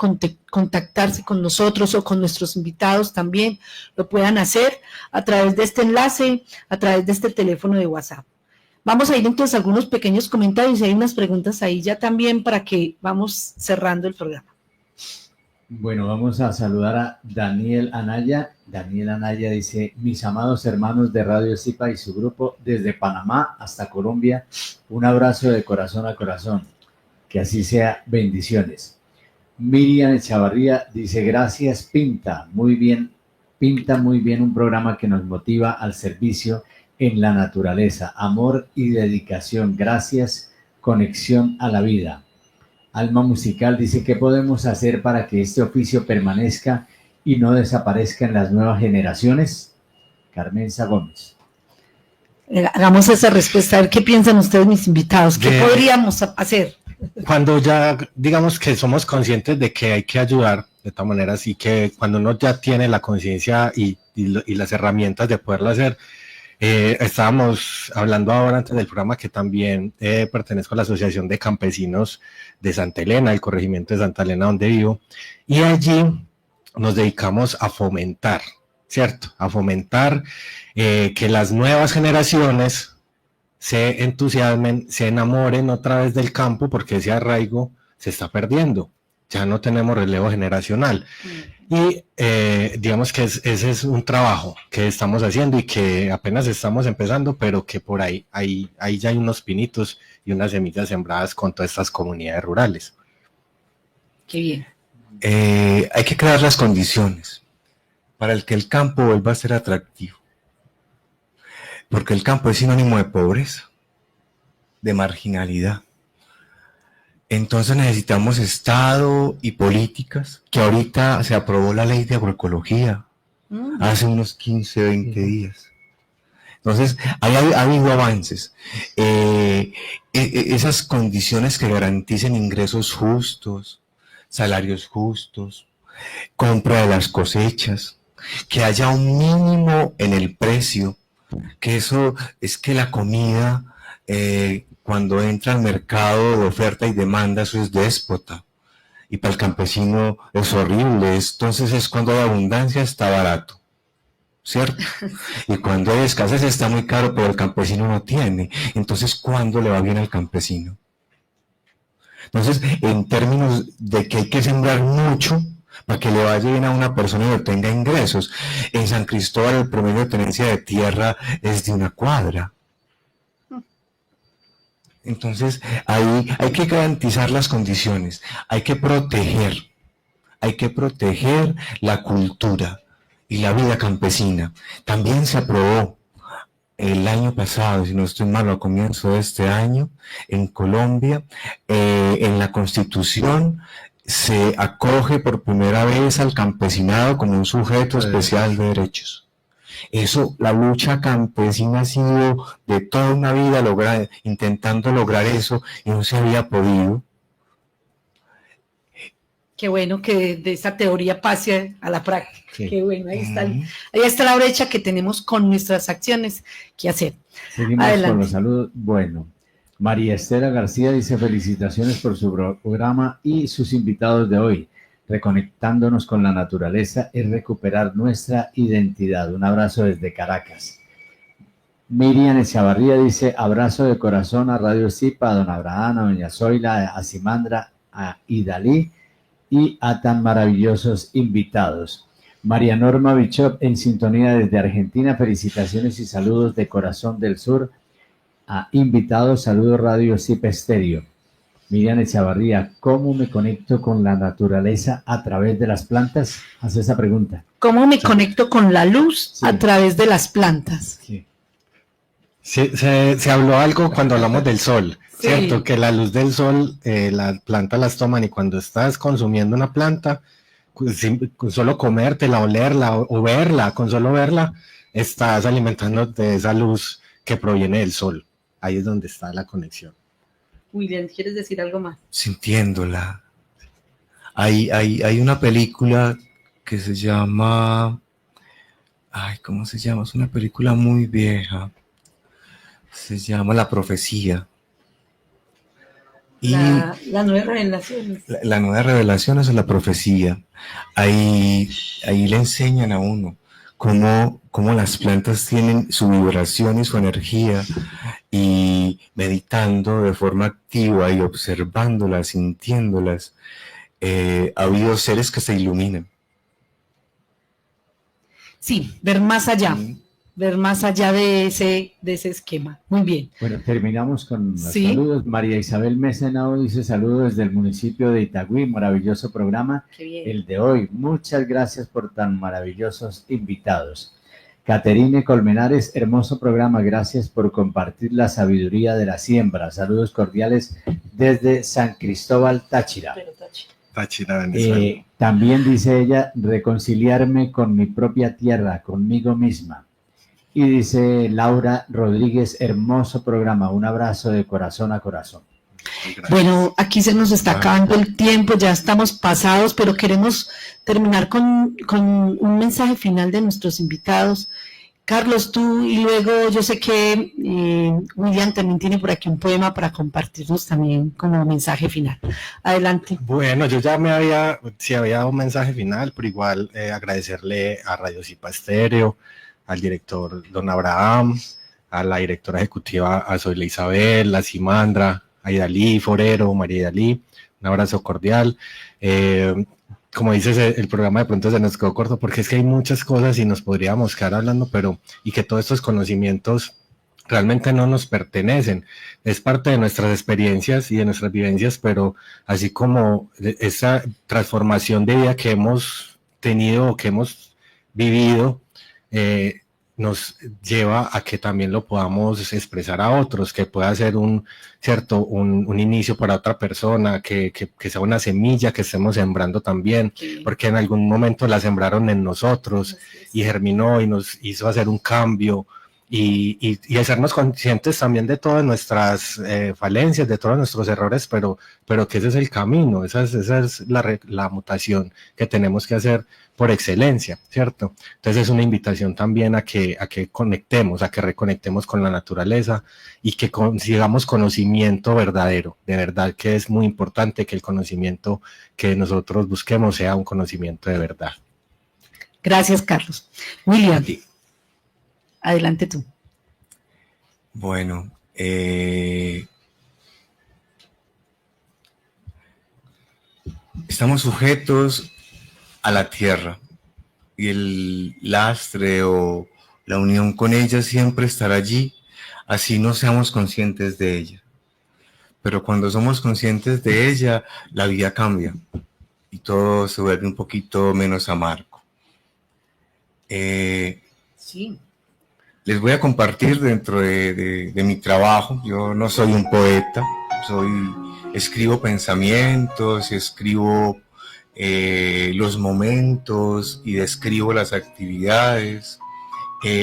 contactarse con nosotros o con nuestros invitados también lo puedan hacer a través de este enlace, a través de este teléfono de WhatsApp. Vamos a ir entonces a algunos pequeños comentarios y hay unas preguntas ahí ya también para que vamos cerrando el programa. Bueno, vamos a saludar a Daniel Anaya. Daniel Anaya dice, mis amados hermanos de Radio Zipa y su grupo desde Panamá hasta Colombia, un abrazo de corazón a corazón. Que así sea, bendiciones. Miriam Echavarría dice, gracias, pinta muy bien un programa que nos motiva al servicio en la naturaleza, amor y dedicación. Gracias, conexión a la vida. Alma Musical dice, ¿qué podemos hacer para que este oficio permanezca y no desaparezca en las nuevas generaciones? Carmenza Gómez. Hagamos esa respuesta, a ver qué piensan ustedes, mis invitados, ¿qué podríamos hacer? Cuando ya digamos que somos conscientes de que hay que ayudar de todas maneras y que cuando uno ya tiene la conciencia y las herramientas de poderlo hacer, estábamos hablando ahora antes del programa que también pertenezco a la Asociación de Campesinos de Santa Elena, el corregimiento de Santa Elena donde vivo, y allí nos dedicamos a fomentar, ¿cierto? A fomentar que las nuevas generaciones se entusiasmen, se enamoren otra vez del campo, porque ese arraigo se está perdiendo, ya no tenemos relevo generacional. Y digamos que ese es un trabajo que estamos haciendo y que apenas estamos empezando, pero que por ahí ya hay unos pinitos y unas semillas sembradas con todas estas comunidades rurales. Qué bien. Hay que crear las condiciones para que el campo vuelva a ser atractivo. Porque el campo es sinónimo de pobreza, de marginalidad. Entonces necesitamos Estado y políticas, que ahorita se aprobó la ley de agroecología, hace unos 15, 20 días. Entonces, ha habido avances. Esas condiciones que garanticen ingresos justos, salarios justos, compra de las cosechas, que haya un mínimo en el precio, que eso es que la comida, cuando entra al mercado de oferta y demanda, eso es déspota. Y para el campesino es horrible. Entonces es cuando hay abundancia está barato, ¿cierto? Y cuando hay escasez está muy caro, pero el campesino no tiene. Entonces, ¿cuándo le va bien al campesino? Entonces, en términos de que hay que sembrar mucho para que le vaya bien a una persona y obtenga ingresos, en San Cristóbal el promedio de tenencia de tierra es de 1 cuadra. Entonces, ahí hay que garantizar las condiciones, hay que proteger la cultura y la vida campesina. También se aprobó el año pasado, si no estoy mal, a comienzo de este año, en Colombia, en la Constitución se acoge por primera vez al campesinado como un sujeto especial de derechos. Eso, la lucha campesina ha sido de toda una vida intentando lograr eso y no se había podido. Qué bueno que de esa teoría pase a la práctica. Sí. Qué bueno, ahí está la brecha que tenemos con nuestras acciones que hacer. Seguimos Adelante. con los saludos. Bueno, María Estela García dice felicitaciones por su programa y sus invitados de hoy. Reconectándonos con la naturaleza y recuperar nuestra identidad. Un abrazo desde Caracas. Miriam Echavarría dice abrazo de corazón a Radio Zipa, a don Abraham, a doña Zoila, a Simandra, a Idalí y a tan maravillosos invitados. María Norma Bichop en sintonía desde Argentina, felicitaciones y saludos de Corazón del Sur a invitados, saludos Radio Zipa Estéreo. Miriam Echavarría, ¿cómo me conecto con la naturaleza a través de las plantas? Hace esa pregunta. ¿Cómo me conecto con la luz Sí. a través de las plantas? Sí. Sí, se habló algo cuando hablamos del sol, Sí. ¿cierto? Que la luz del sol, las plantas las toman y cuando estás consumiendo una planta, con solo comértela, olerla o verla, con solo verla, estás alimentándote de esa luz que proviene del sol. Ahí es donde está la conexión. William, ¿quieres decir algo más? Sintiéndola. Hay una película que se llama... Ay, ¿cómo se llama? Es una película muy vieja. Se llama La Profecía. Y La nueva revelación. la nueva revelación es La Profecía. Ahí le enseñan a uno cómo las plantas tienen su vibración y su energía, y meditando de forma activa y observándolas, sintiéndolas, ha habido seres que se iluminan. Sí, ver más allá. Ver más allá de ese esquema. Muy bien. Bueno, terminamos con los Sí. saludos. María Isabel Mesenao dice saludos desde el municipio de Itagüí, maravilloso programa Qué bien. el de hoy. Muchas gracias por tan maravillosos invitados. Caterine Colmenares, hermoso programa, gracias por compartir la sabiduría de la siembra. Saludos cordiales desde San Cristóbal, Táchira. Táchira, Venezuela. También dice ella, reconciliarme con mi propia tierra, conmigo misma. Y dice Laura Rodríguez, hermoso programa, un abrazo de corazón a corazón. Gracias. Bueno, aquí se nos está acabando el tiempo, ya estamos pasados, pero queremos terminar con un mensaje final de nuestros invitados. Carlos, tú, y luego yo sé que William también tiene por aquí un poema para compartirnos también como mensaje final. Adelante. Bueno, yo ya había dado un mensaje final, pero igual agradecerle a Radio Zipa Estéreo, al director don Abraham, a la directora ejecutiva a Zoila Isabel, a Simandra, a Idalí Forero, María Idalí, un abrazo cordial. Como dices, el programa de pronto se nos quedó corto porque es que hay muchas cosas y nos podríamos quedar hablando, y que todos estos conocimientos realmente no nos pertenecen, es parte de nuestras experiencias y de nuestras vivencias, pero así como esa transformación de vida que hemos tenido o que hemos vivido, nos lleva a que también lo podamos expresar a otros, que pueda ser un inicio para otra persona, que sea una semilla que estemos sembrando también, porque en algún momento la sembraron en nosotros y germinó y nos hizo hacer un cambio y hacernos conscientes también de todas nuestras falencias, de todos nuestros errores, pero que ese es el camino, esa es la mutación que tenemos que hacer por excelencia, ¿cierto? Entonces es una invitación también a que conectemos, a que reconectemos con la naturaleza y que consigamos conocimiento verdadero, de verdad que es muy importante que el conocimiento que nosotros busquemos sea un conocimiento de verdad. Gracias, Carlos. William, adelante tú. Bueno, estamos sujetos a la tierra y el lastre o la unión con ella siempre estará allí, así no seamos conscientes de ella. Pero cuando somos conscientes de ella, la vida cambia y todo se vuelve un poquito menos amargo. Sí. Les voy a compartir dentro de mi trabajo. Yo no soy un poeta, escribo pensamientos, escribo los momentos y describo las actividades.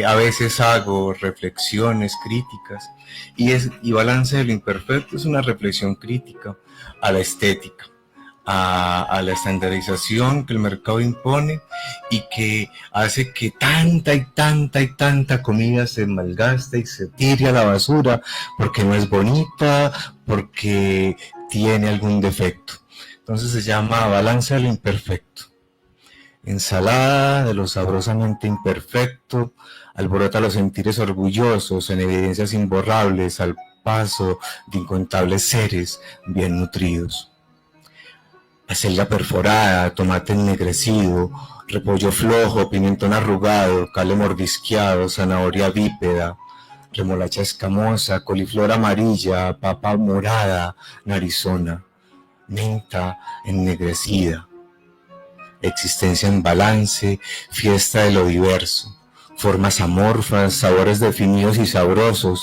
A veces hago reflexiones críticas y Balance de lo Imperfecto es una reflexión crítica a la estética, a la estandarización que el mercado impone y que hace que tanta comida se malgaste y se tire a la basura porque no es bonita, porque tiene algún defecto. Entonces se llama Balance de lo Imperfecto. Ensalada de lo sabrosamente imperfecto, alborota los sentires orgullosos en evidencias imborrables al paso de incontables seres bien nutridos. Acelga perforada, tomate ennegrecido, repollo flojo, pimentón arrugado, cale mordisqueado, zanahoria bípeda, remolacha escamosa, coliflor amarilla, papa morada, narizona, menta ennegrecida. Existencia en balance, fiesta de lo diverso, formas amorfas, sabores definidos y sabrosos,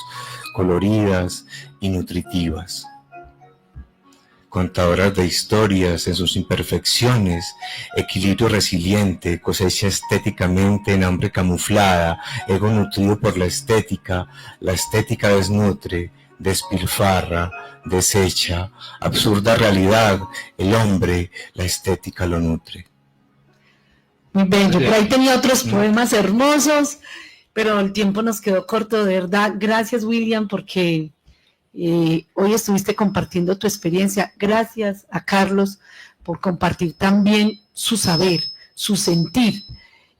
coloridas y nutritivas. Contadoras de historias en sus imperfecciones, equilibrio resiliente, cosecha estéticamente en hambre camuflada, ego nutrido por la estética desnutre, despilfarra, desecha, absurda realidad, el hombre, la estética lo nutre. Muy bello, por ahí tenía otros poemas hermosos, pero el tiempo nos quedó corto, de verdad. Gracias, William, porque hoy estuviste compartiendo tu experiencia. Gracias a Carlos por compartir también su saber, su sentir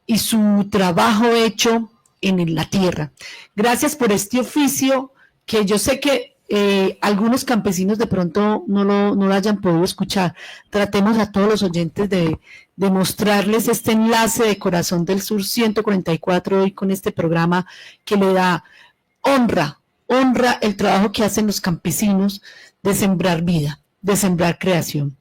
y su trabajo hecho en la tierra. Gracias por este oficio que yo sé que algunos campesinos de pronto no lo hayan podido escuchar. Tratemos a todos los oyentes de mostrarles este enlace de Corazón del Sur 144 hoy con este programa que le da honra el trabajo que hacen los campesinos de sembrar vida, de sembrar creación.